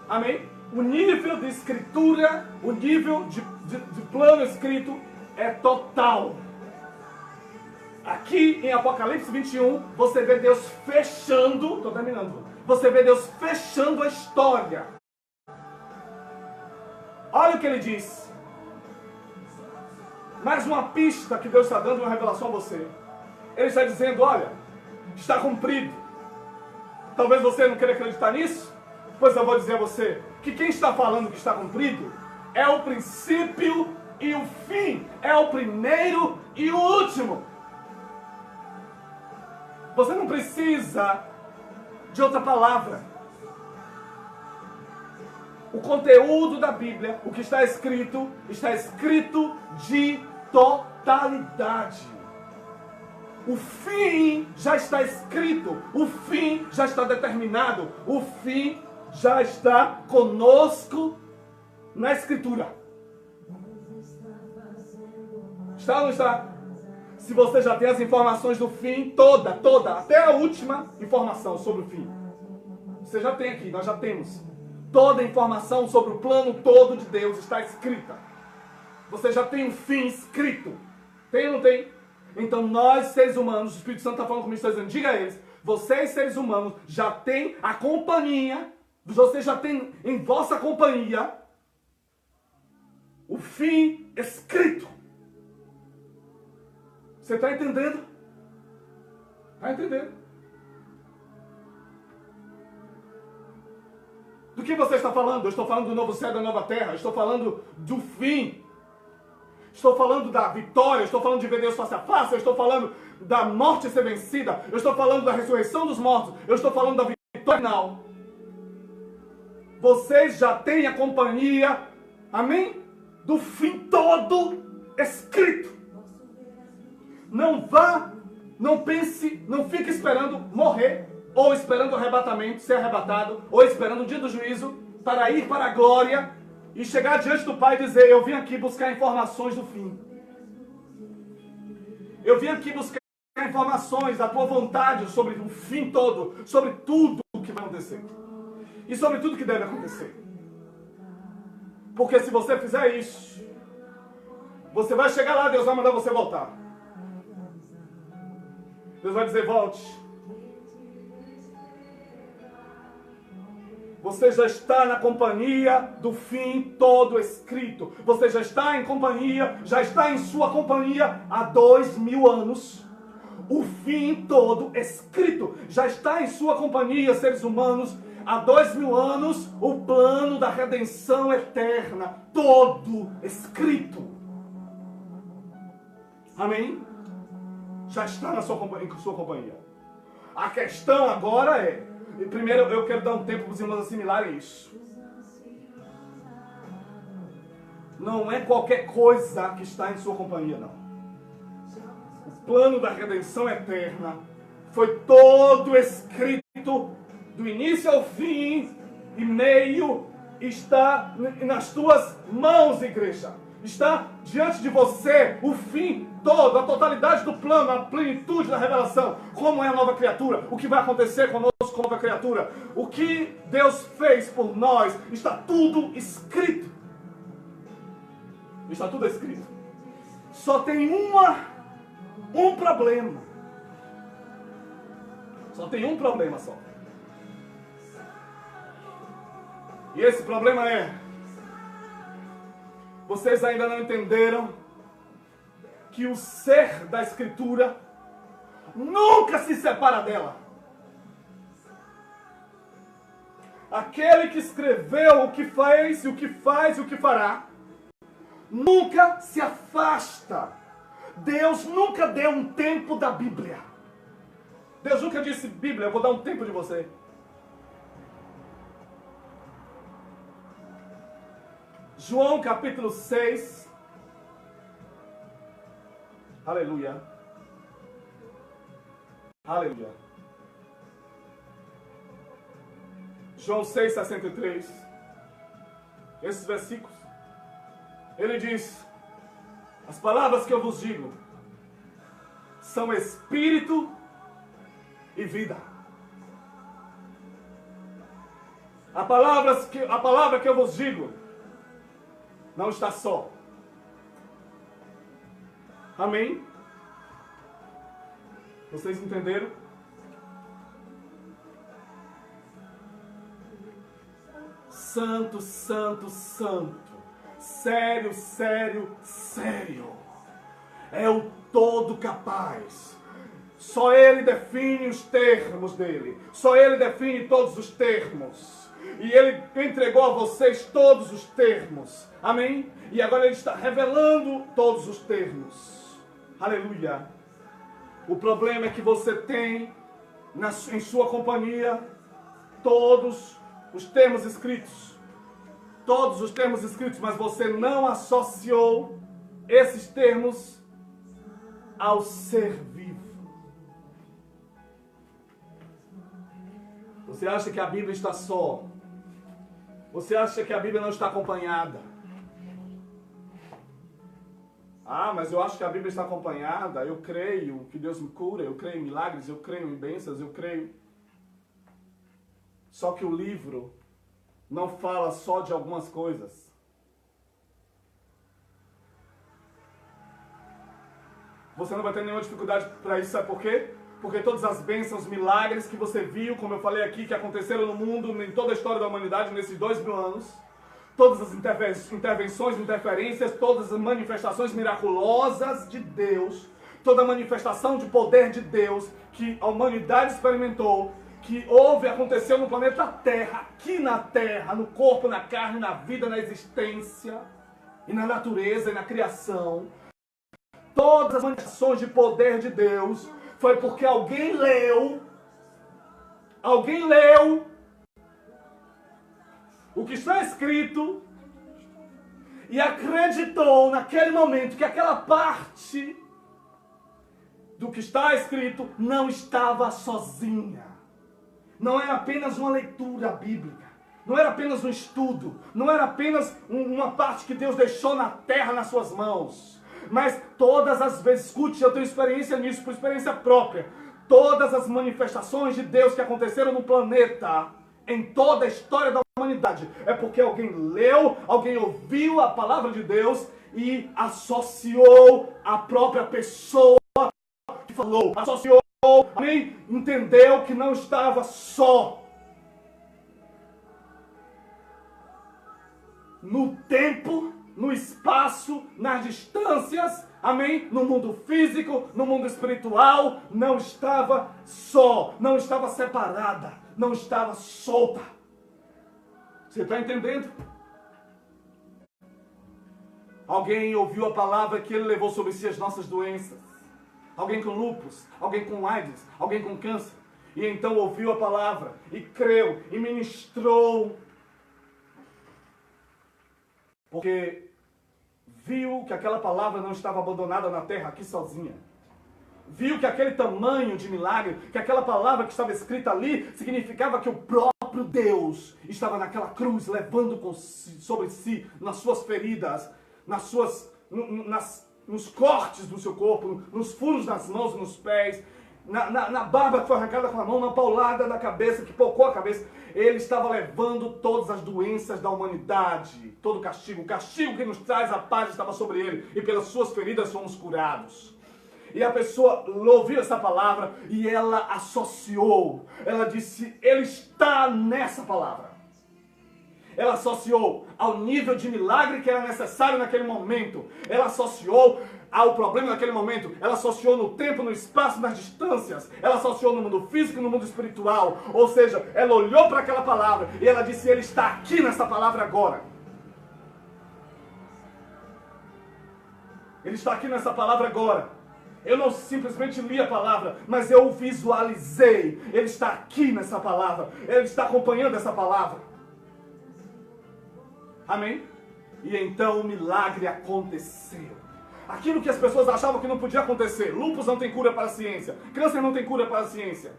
Amém? O nível de escritura, o nível de plano escrito é total. Aqui em Apocalipse 21, você vê Deus fechando, estou terminando, você vê Deus fechando a história. Olha o que ele diz. Mais uma pista que Deus está dando, uma revelação a você. Ele está dizendo, olha, está cumprido. Talvez você não queira acreditar nisso. Pois eu vou dizer a você que quem está falando que está cumprido é o princípio e o fim. É o primeiro e o último. Você não precisa de outra palavra. O conteúdo da Bíblia, o que está escrito de totalidade. O fim já está escrito, o fim já está determinado, o fim já está conosco na Escritura. Está ou não está? Se você já tem as informações do fim, toda, até a última informação sobre o fim. Você já tem aqui, nós já temos. Toda a informação sobre o plano todo de Deus está escrita. Você já tem o fim escrito. Tem ou não tem? Então nós, seres humanos, o Espírito Santo está falando comigo, está dizendo, diga a eles, vocês, seres humanos, já têm a companhia, vocês já têm em vossa companhia o fim escrito. Você está entendendo? Está entendendo? Do que você está falando? Eu estou falando do novo céu e da nova terra. Eu estou falando do fim. Estou falando da vitória. Eu estou falando de ver Deus face a face. Eu estou falando da morte ser vencida. Eu estou falando da ressurreição dos mortos. Eu estou falando da vitória final. Vocês já têm a companhia, amém? Do fim todo escrito. Não vá, não pense, não fique esperando morrer, ou esperando o arrebatamento, ser arrebatado, ou esperando o dia do juízo, para ir para a glória e chegar diante do Pai e dizer, eu vim aqui buscar informações do fim. Eu vim aqui buscar informações da tua vontade sobre o fim todo, sobre tudo o que vai acontecer. E sobre tudo que deve acontecer. Porque se você fizer isso, você vai chegar lá, Deus vai mandar você voltar. Deus vai dizer, volte. Você já está na companhia do fim todo escrito. Você já está em companhia, já está em sua companhia há 2000 anos. O fim todo escrito. Já está em sua companhia, seres humanos, há 2000 anos, o plano da redenção eterna. Todo escrito. Amém? Já está em sua companhia. A questão agora é, primeiro eu quero dar um tempo para os irmãos assimilarem isso. Não é qualquer coisa que está em sua companhia, não. O plano da redenção eterna foi todo escrito do início ao fim e meio, está nas tuas mãos, igreja. Está diante de você o fim todo, a totalidade do plano, a plenitude da revelação. Como é a nova criatura, o que vai acontecer conosco com a nova criatura. O que Deus fez por nós, está tudo escrito. Está tudo escrito. Só tem um problema. Só tem um problema só. E esse problema é: vocês ainda não entenderam que o ser da Escritura nunca se separa dela. Aquele que escreveu o que fez, o que faz e o que fará, nunca se afasta. Deus nunca deu um tempo da Bíblia. Deus nunca disse, Bíblia, eu vou dar um tempo de você. João capítulo 6. Aleluia. Aleluia. João 6,63. Esses versículos. Ele diz: as palavras que eu vos digo são espírito e vida. A palavra que eu vos digo não está só. Amém? Vocês entenderam? Santo, santo, santo. Sério, sério, sério. é o todo capaz. Só Ele define os termos dele. Só Ele define todos os termos. E Ele entregou a vocês todos os termos. Amém? E agora Ele está revelando todos os termos. Aleluia. O problema é que você tem em sua companhia todos os termos escritos. Todos os termos escritos, mas você não associou esses termos ao ser vivo. Você acha que a Bíblia está só? Você acha que a Bíblia não está acompanhada? Ah, mas eu acho que a Bíblia está acompanhada. Eu creio que Deus me cura, eu creio em milagres, eu creio em bênçãos, eu creio. Só que o livro não fala só de algumas coisas. Você não vai ter nenhuma dificuldade para isso, sabe por quê? Porque todas as bênçãos, milagres que você viu, como eu falei aqui, que aconteceram no mundo, em toda a história da humanidade, nesses 2000 anos, todas as intervenções, interferências, todas as manifestações miraculosas de Deus, toda a manifestação de poder de Deus que a humanidade experimentou, que houve, aconteceu no planeta Terra, aqui na Terra, no corpo, na carne, na vida, na existência, e na natureza, e na criação, todas as manifestações de poder de Deus, foi porque alguém leu o que está escrito e acreditou naquele momento que aquela parte do que está escrito não estava sozinha. Não era apenas uma leitura bíblica, não era apenas um estudo, não era apenas uma parte que Deus deixou na terra nas suas mãos. Mas todas as vezes, escute, eu tenho experiência nisso, por experiência própria. Todas as manifestações de Deus que aconteceram no planeta, em toda a história da humanidade, é porque alguém leu, alguém ouviu a palavra de Deus e associou a própria pessoa que falou, associou, amém? Entendeu que não estava só no tempo, no espaço, nas distâncias, amém? No mundo físico, no mundo espiritual, não estava só, não estava separada, não estava solta. Você está entendendo? Alguém ouviu a palavra que Ele levou sobre si as nossas doenças. Alguém com lúpus, alguém com AIDS, alguém com câncer. E então ouviu a palavra e creu e ministrou. Porque viu que aquela palavra não estava abandonada na terra aqui sozinha. Viu que aquele tamanho de milagre, que aquela palavra que estava escrita ali, significava que o próprio Deus estava naquela cruz, levando sobre si, nas suas feridas, nos cortes do seu corpo, nos furos das mãos e nos pés, na barba que foi arrancada com a mão, na paulada da cabeça, que pocou a cabeça. Ele estava levando todas as doenças da humanidade, todo o castigo que nos traz a paz estava sobre ele, e pelas suas feridas fomos curados. E a pessoa ouviu essa palavra e ela associou, ela disse, Ele está nessa palavra. Ela associou ao nível de milagre que era necessário naquele momento. Ela associou ao problema naquele momento. Ela associou no tempo, no espaço, nas distâncias. Ela associou no mundo físico e no mundo espiritual. Ou seja, ela olhou para aquela palavra e ela disse, Ele está aqui nessa palavra agora. Ele está aqui nessa palavra agora. Eu não simplesmente li a palavra, mas eu o visualizei. Ele está aqui nessa palavra. Ele está acompanhando essa palavra. Amém? E então o milagre aconteceu. Aquilo que as pessoas achavam que não podia acontecer. Lúpus não tem cura para a ciência. Câncer não tem cura para a ciência.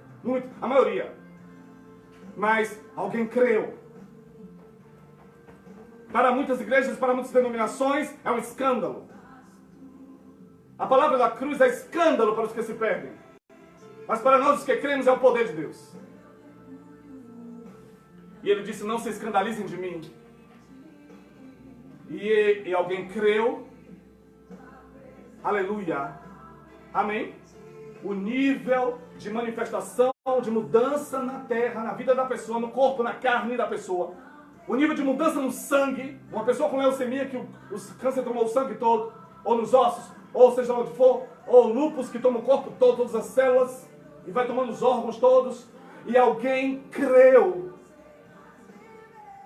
A maioria. Mas alguém creu. Para muitas igrejas, para muitas denominações, é um escândalo. A palavra da cruz é escândalo para os que se perdem. Mas para nós os que cremos é o poder de Deus. E ele disse, não se escandalizem de mim. E alguém creu. Aleluia. Amém? O nível de manifestação, de mudança na terra, na vida da pessoa, no corpo, na carne da pessoa. O nível de mudança no sangue. Uma pessoa com leucemia, que o câncer tomou o sangue todo, ou nos ossos. ou seja lá onde for, ou lúpus que toma o corpo todo, todas as células, e vai tomando os órgãos todos, e alguém creu.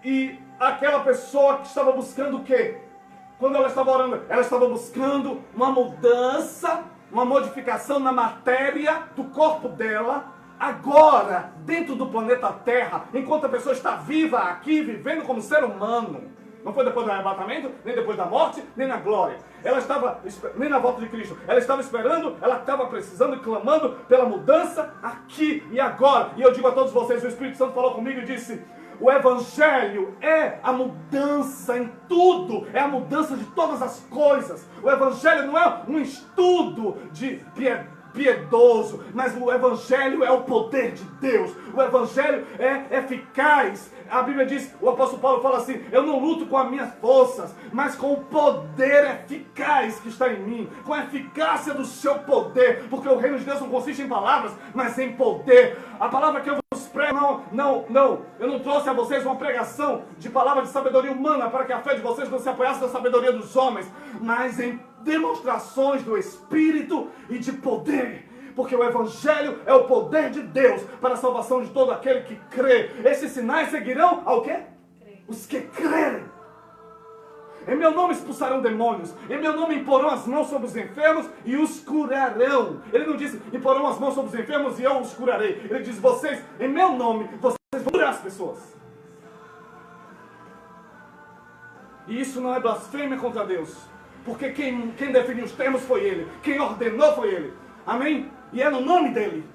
E aquela pessoa que estava buscando o quê? Quando ela estava orando, ela estava buscando uma mudança, uma modificação na matéria do corpo dela, agora, dentro do planeta Terra, enquanto a pessoa está viva aqui, vivendo como ser humano. Não foi depois do arrebatamento, nem depois da morte, nem na glória. Ela estava, nem na volta de Cristo. Ela estava esperando, ela estava precisando e clamando pela mudança aqui e agora. E eu digo a todos vocês, o Espírito Santo falou comigo e disse: o Evangelho é a mudança em tudo, é a mudança de todas as coisas. O Evangelho não é um estudo de piedoso, mas o Evangelho é o poder de Deus. O Evangelho é eficaz. A Bíblia diz, o apóstolo Paulo fala assim: eu não luto com as minhas forças, mas com o poder eficaz que está em mim, com a eficácia do seu poder, porque o reino de Deus não consiste em palavras, mas em poder. A palavra que eu vos prego, eu não trouxe a vocês uma pregação de palavra de sabedoria humana, para que a fé de vocês não se apoiasse na sabedoria dos homens, mas em demonstrações do Espírito e de poder. Porque o Evangelho é o poder de Deus para a salvação de todo aquele que crê. Esses sinais seguirão ao quê? Os que crerem. Em meu nome expulsarão demônios. Em meu nome imporão as mãos sobre os enfermos e os curarão. Ele não disse, imporão as mãos sobre os enfermos e eu os curarei. Ele diz, vocês, em meu nome, vocês vão curar as pessoas. E isso não é blasfêmia contra Deus. Porque quem definiu os termos foi Ele. Quem ordenou foi Ele. Amém? E é no nome dEle.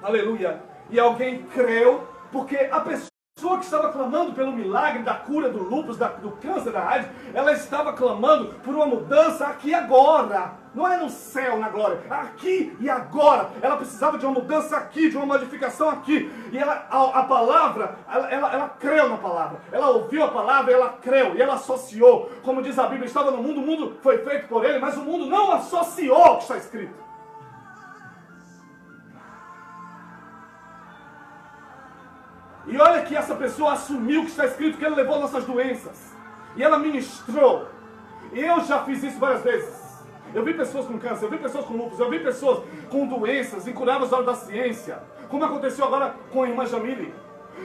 Aleluia. E alguém creu, porque a pessoa que estava clamando pelo milagre da cura do lúpus, do câncer, da AIDS, ela estava clamando por uma mudança aqui e agora. Não é no céu, na glória. Aqui e agora. Ela precisava de uma mudança aqui, de uma modificação aqui. E ela, a palavra, ela creu na palavra. Ela ouviu a palavra e ela creu. E ela associou. Como diz a Bíblia, estava no mundo, o mundo foi feito por ele, mas o mundo não associou o que está escrito. E olha que essa pessoa assumiu o que está escrito, que ele levou nossas doenças. E ela ministrou. E eu já fiz isso várias vezes. Eu vi pessoas com câncer, eu vi pessoas com lúpus, eu vi pessoas com doenças incuráveis da hora da ciência. Como aconteceu agora com a irmã Jamile.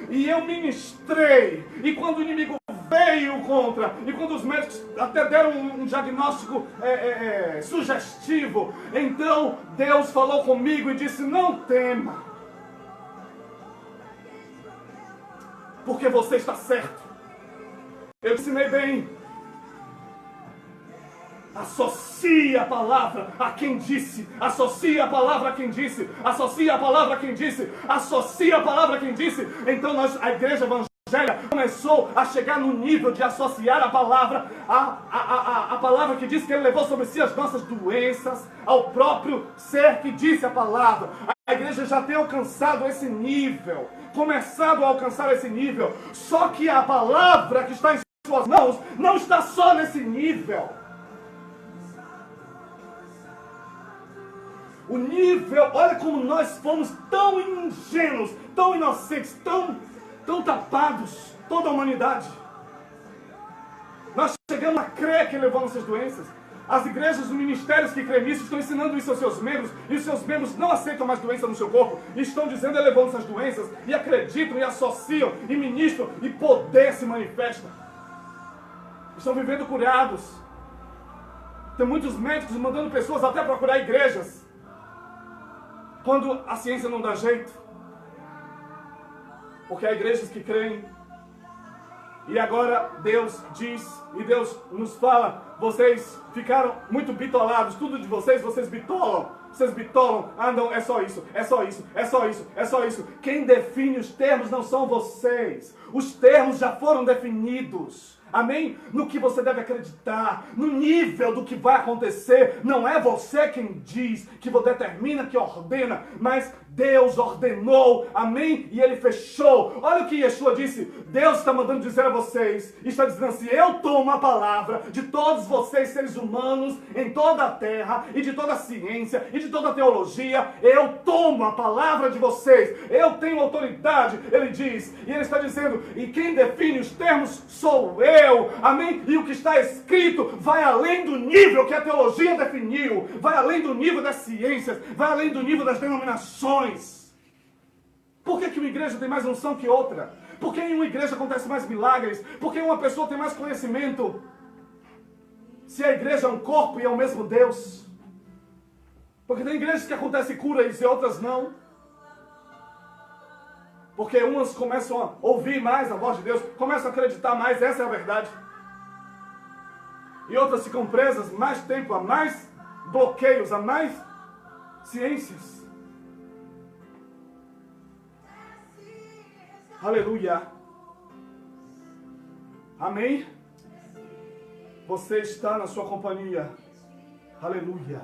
E eu ministrei. E quando o inimigo veio contra, e quando os médicos até deram um diagnóstico sugestivo, então Deus falou comigo e disse, não tema. Porque você está certo. Eu ensinei bem. Associe a palavra a quem disse. Associe a palavra a quem disse. Associe a palavra a quem disse. Associe a palavra a quem disse. Então a igreja evangélica começou a chegar no nível de associar a palavra a palavra que diz que ele levou sobre si as nossas doenças, ao próprio ser que disse a palavra. A igreja já tem alcançado esse nível, começado a alcançar esse nível. Só que a palavra que está em suas mãos não está só nesse nível. O nível, olha como nós fomos tão ingênuos, tão inocentes, tão tapados, toda a humanidade. Nós chegamos a crer que ele levou nossas doenças. As igrejas, os ministérios que creem nisso estão ensinando isso aos seus membros, e os seus membros não aceitam mais doença no seu corpo, e estão dizendo ele levou essas doenças, e acreditam, e associam, e ministram, e poder se manifesta. Estão vivendo curados. Tem muitos médicos mandando pessoas até procurar igrejas, quando a ciência não dá jeito. Porque há igrejas que creem. E agora Deus diz, e Deus nos fala, vocês ficaram muito bitolados, tudo de vocês bitolam. Vocês bitolam, não, é só isso, é só isso, é só isso, é só isso. Quem define os termos não são vocês. Os termos já foram definidos. Amém? No que você deve acreditar, no nível do que vai acontecer. Não é você quem diz, que determina, que ordena, mas Deus ordenou, amém? E ele fechou. Olha o que Yeshua disse. Deus está mandando dizer a vocês, está dizendo assim, eu tomo a palavra de todos vocês, seres humanos, em toda a terra, e de toda a ciência, e de toda a teologia, eu tomo a palavra de vocês, eu tenho autoridade, ele diz, e ele está dizendo, e quem define os termos sou eu, amém? E o que está escrito vai além do nível que a teologia definiu, vai além do nível das ciências, vai além do nível das denominações. Por que uma igreja tem mais unção que outra? Por que em uma igreja acontece mais milagres? Por que uma pessoa tem mais conhecimento? Se a igreja é um corpo e é o mesmo Deus. Porque tem igrejas que acontecem curas e outras não. Porque umas começam a ouvir mais a voz de Deus, começam a acreditar mais, essa é a verdade. E outras ficam presas mais tempo, a mais bloqueios, a mais ciências. Aleluia. Amém? Você está na sua companhia. Aleluia.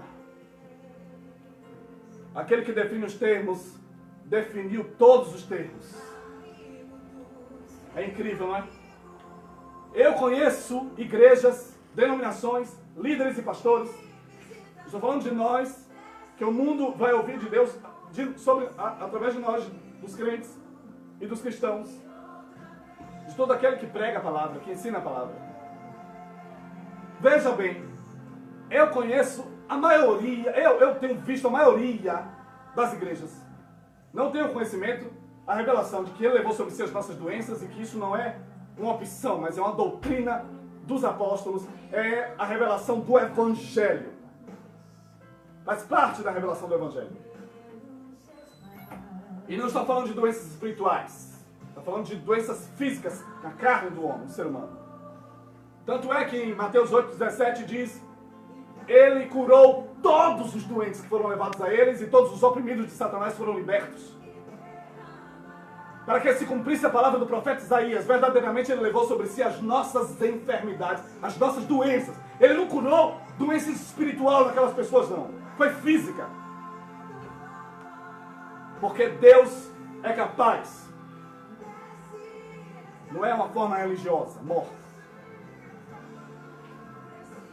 Aquele que define os termos, definiu todos os termos. É incrível, não é? Eu conheço igrejas, denominações, líderes e pastores. Estou falando de nós, que o mundo vai ouvir de Deus através de nós, dos crentes e dos cristãos, de todo aquele que prega a palavra, que ensina a palavra. Veja bem, eu conheço a maioria, eu tenho visto a maioria das igrejas. Não tenho conhecimento, a revelação de que ele levou sobre si as nossas doenças e que isso não é uma opção, mas é uma doutrina dos apóstolos, é a revelação do Evangelho. Faz parte da revelação do Evangelho. E não estou falando de doenças espirituais. Estou falando de doenças físicas na carne do homem, do ser humano. Tanto é que em Mateus 8,17 diz, ele curou todos os doentes que foram levados a eles e todos os oprimidos de Satanás foram libertos. Para que se cumprisse a palavra do profeta Isaías, verdadeiramente ele levou sobre si as nossas enfermidades, as nossas doenças. Ele não curou doença espiritual naquelas pessoas, não. Foi física. Porque Deus é capaz. Não é uma forma religiosa, morta.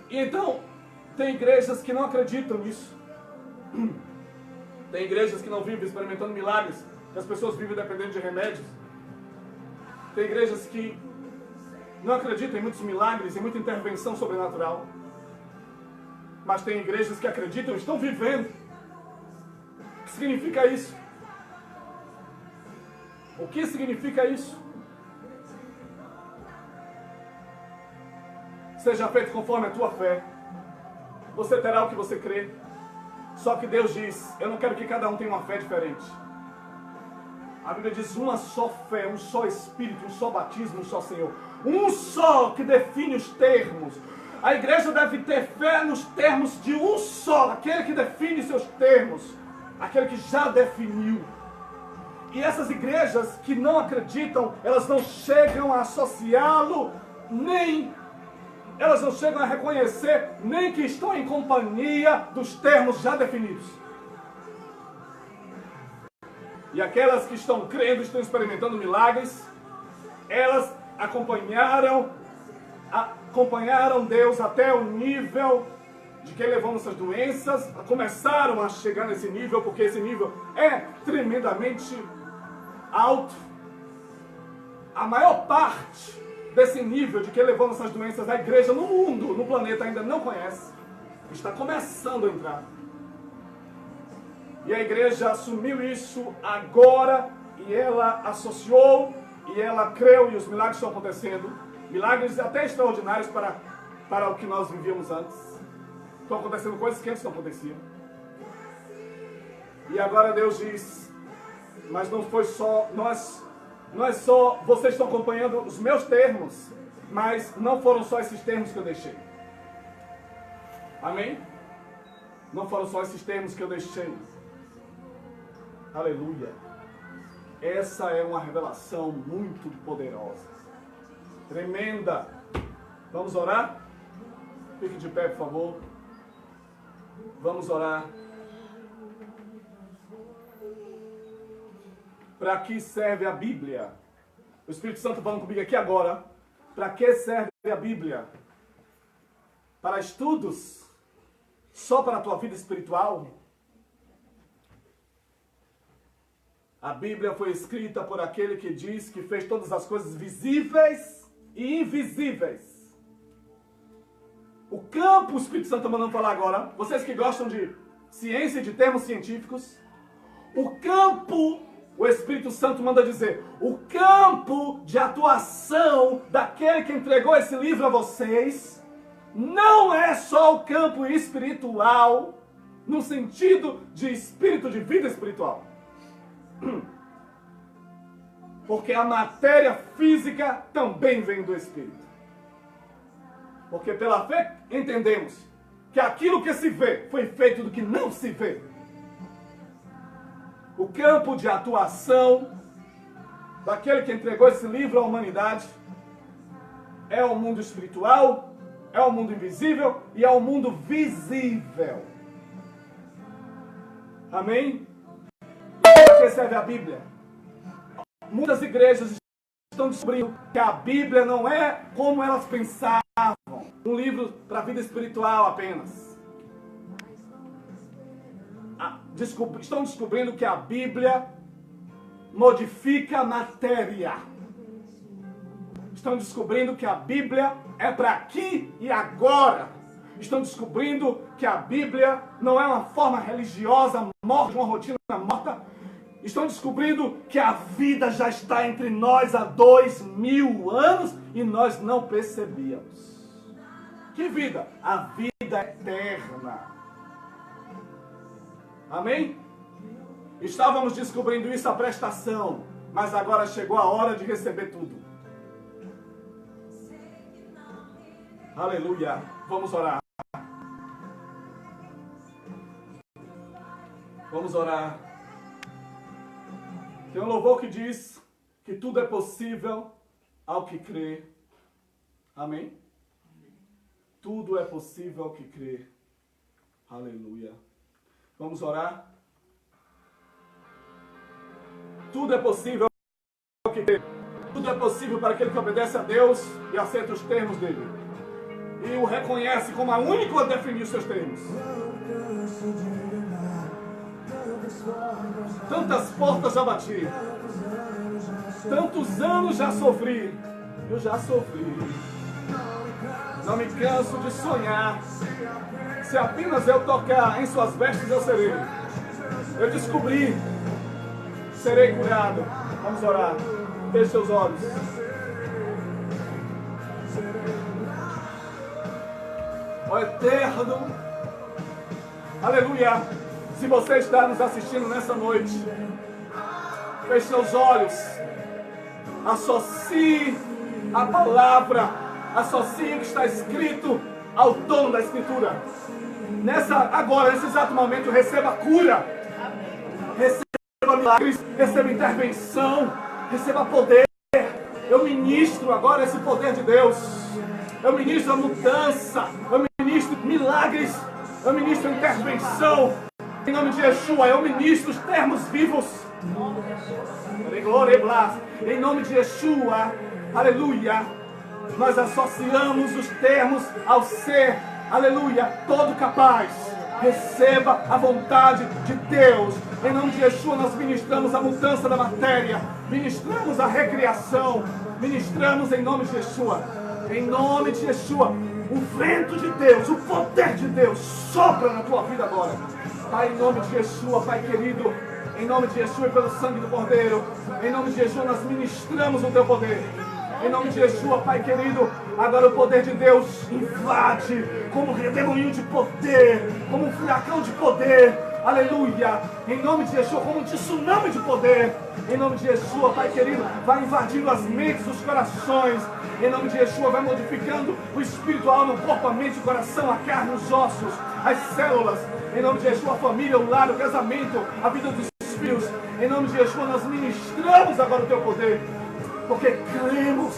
E então, tem igrejas que não acreditam nisso. Tem igrejas que não vivem experimentando milagres, que as pessoas vivem dependendo de remédios. Tem igrejas que não acreditam em muitos milagres, em muita intervenção sobrenatural. Mas tem igrejas que acreditam e estão vivendo. O que significa isso? O que significa isso? Seja feito conforme a tua fé. Você terá o que você crê. Só que Deus diz, eu não quero que cada um tenha uma fé diferente. A Bíblia diz uma só fé, um só Espírito, um só batismo, um só Senhor. Um só que define os termos. A igreja deve ter fé nos termos de um só, aquele que define seus termos, aquele que já definiu. E essas igrejas que não acreditam, elas não chegam a associá-lo, nem elas não chegam a reconhecer, nem que estão em companhia dos termos já definidos. E aquelas que estão crendo, estão experimentando milagres, elas acompanharam Deus até o nível de que ele levou nossas doenças, começaram a chegar nesse nível, porque esse nível é tremendamente alto. A maior parte desse nível de que ele levou nossas doenças, a igreja no mundo, no planeta, ainda não conhece. Está começando a entrar. E a igreja assumiu isso agora, e ela associou, e ela creu, e os milagres estão acontecendo. Milagres até extraordinários para o que nós vivíamos antes. Estão acontecendo coisas que antes não aconteciam. E agora Deus diz, mas não foi só, não é só, vocês estão acompanhando os meus termos, mas não foram só esses termos que eu deixei. Amém? Não foram só esses termos que eu deixei. Aleluia. Essa é uma revelação muito poderosa. Tremenda. Vamos orar? Fique de pé, por favor. Vamos orar. Para que serve a Bíblia? O Espírito Santo falando comigo aqui agora. Para que serve a Bíblia? Para estudos? Só para a tua vida espiritual? A Bíblia foi escrita por aquele que diz que fez todas as coisas visíveis e invisíveis. O campo, o Espírito Santo está mandando falar agora, vocês que gostam de ciência e de termos científicos, o campo, o Espírito Santo manda dizer, o campo de atuação daquele que entregou esse livro a vocês, não é só o campo espiritual, no sentido de espírito, de vida espiritual. Porque a matéria física também vem do Espírito. Porque pela fé entendemos que aquilo que se vê foi feito do que não se vê. O campo de atuação daquele que entregou esse livro à humanidade é o mundo espiritual, é o mundo invisível e é o mundo visível. Amém? Para que serve a Bíblia? Muitas igrejas estão descobrindo que a Bíblia não é como elas pensavam, um livro para a vida espiritual apenas. Estão descobrindo que a Bíblia modifica a matéria. Estão descobrindo que a Bíblia é para aqui e agora. Estão descobrindo que a Bíblia não é uma forma religiosa morta, uma rotina morta. Estão descobrindo que a vida já está entre nós há 2000 anos e nós não percebíamos. Que vida? A vida eterna. Amém? Estávamos descobrindo isso à prestação, mas agora chegou a hora de receber tudo. Aleluia. Vamos orar. Vamos orar. Tem um louvor que diz que tudo é possível ao que crê. Amém? Tudo é possível ao que crê. Aleluia. Vamos orar. Tudo é possível ao que crê. Tudo é possível para aquele que obedece a Deus e aceita os termos dele. E o reconhece como a única a definir os seus termos. Tantas portas já bati, tantos anos já sofri, eu já sofri. Não me canso de sonhar, se apenas eu tocar em suas vestes eu serei. Eu descobri, serei curado. Vamos orar, feche seus olhos. Ó Eterno, aleluia. Se você está nos assistindo nessa noite, feche seus olhos, associe a palavra, associe o que está escrito ao dono da Escritura. Agora, nesse exato momento, receba cura, receba milagres, receba intervenção, receba poder. Eu ministro agora esse poder de Deus, eu ministro a mudança, eu ministro milagres, eu ministro intervenção. Em nome de Yeshua, eu ministro os termos vivos. Em nome de Yeshua, aleluia. Nós associamos os termos ao ser, aleluia, todo capaz. Receba a vontade de Deus. Em nome de Yeshua, nós ministramos a mudança da matéria. Ministramos a recriação. Ministramos em nome de Yeshua. Em nome de Yeshua, o vento de Deus, o poder de Deus sopra na tua vida agora. Pai, em nome de Yeshua, Pai querido, em nome de Yeshua e pelo sangue do Cordeiro, em nome de Yeshua nós ministramos o teu poder. Em nome de Yeshua, Pai querido, agora o poder de Deus invade como um redemoinho de poder, como um furacão de poder. Aleluia! Em nome de Yeshua, como um tsunami de poder. Em nome de Yeshua, Pai querido, vai invadindo as mentes, os corações. Em nome de Yeshua, vai modificando o espiritual no corpo, a mente, o coração, a carne, os ossos, as células. Em nome de Yeshua, a família, o lar, o casamento, a vida dos filhos. Em nome de Yeshua, nós ministramos agora o teu poder. Porque cremos,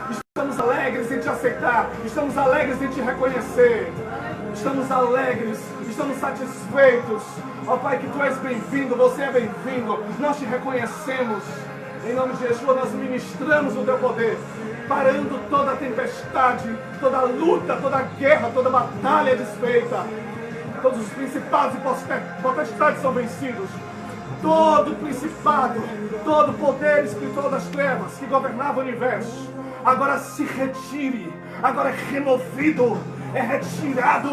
estamos alegres em te aceitar, estamos alegres em te reconhecer. estamos alegres, estamos satisfeitos. Ó Pai, que Tu és bem-vindo, Você é bem-vindo. Nós Te reconhecemos. Em nome de Jesus, nós ministramos o Teu poder, parando toda a tempestade, toda a luta, toda a guerra, toda a batalha desfeita. Todos os principados e potestades são vencidos. Todo principado, todo poder espiritual das trevas que governava o universo, agora se retire, agora é removido, é retirado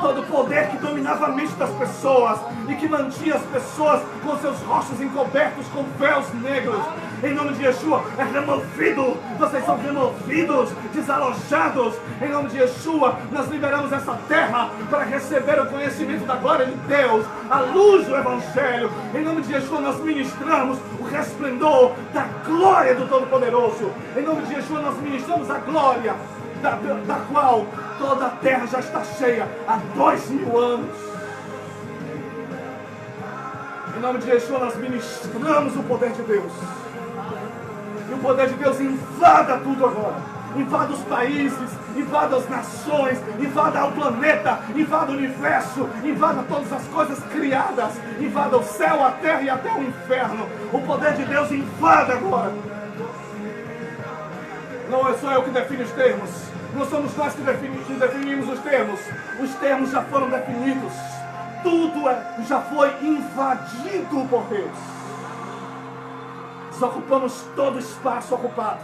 todo o poder que dominava a mente das pessoas e que mantinha as pessoas com seus rostos encobertos com véus negros. Em nome de Yeshua, é removido, vocês são removidos, desalojados. Em nome de Yeshua, nós liberamos essa terra para receber o conhecimento da glória de Deus, a luz do Evangelho. Em nome de Yeshua, nós ministramos o resplendor da glória do Todo-Poderoso. Em nome de Yeshua, nós ministramos a glória da qual toda a terra já está cheia há 2000 anos. Em nome de Yeshua, nós ministramos o poder de Deus. E o poder de Deus invada tudo agora. Invada os países, invada as nações, invada o planeta, invada o universo, invada todas as coisas criadas, invada o céu, a terra e até o inferno. O poder de Deus invada agora. Não é só eu que defino os termos, não somos nós que definimos os termos. Os termos já foram definidos, tudo já foi invadido por Deus. Desocupamos todo o espaço ocupado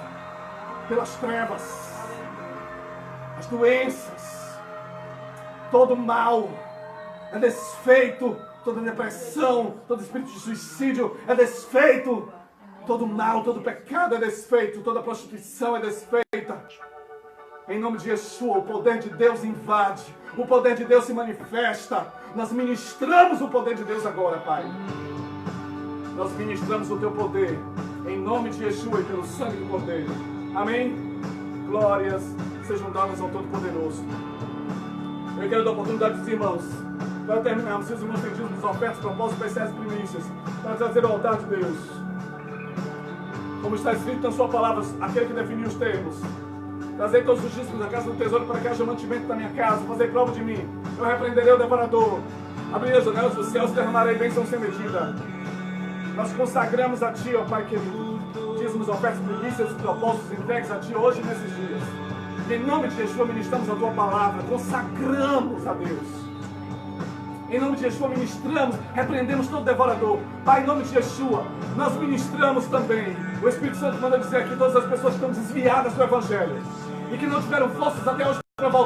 pelas trevas, as doenças, todo o mal é desfeito, toda depressão, todo espírito de suicídio é desfeito, todo o mal, todo o pecado é desfeito, toda prostituição é desfeita. Em nome de Yeshua, o poder de Deus invade, o poder de Deus se manifesta. Nós ministramos o poder de Deus agora, Pai. Nós ministramos o Teu poder, em nome de Yeshua e pelo sangue do Cordeiro. Amém? Glórias sejam dadas ao Todo-Poderoso. Eu quero dar a oportunidade dos irmãos, para terminarmos, se os irmãos têm dízimos, ofertas, propósitos, especiais e primícias, para trazer ao altar de Deus. Como está escrito na Sua palavra, aquele que definiu os termos. Trazei todos os dízimos da casa do tesouro para que haja mantimento da minha casa. Fazei prova de mim. Eu repreenderei o devorador. Abrirei as janelas dos céus e derramarei bênção sem medida. Nós consagramos a Ti, ó Pai querido, dízimos, ofertas, primícias e propósitos entregues a Ti hoje e nesses dias. Em nome de Yeshua, ministramos a Tua palavra. Consagramos a Deus. Em nome de Yeshua, ministramos, repreendemos todo devorador. Pai, em nome de Yeshua, nós ministramos também. O Espírito Santo manda dizer aqui todas as pessoas que estão desviadas do Evangelho e que não tiveram forças até hoje para voltar.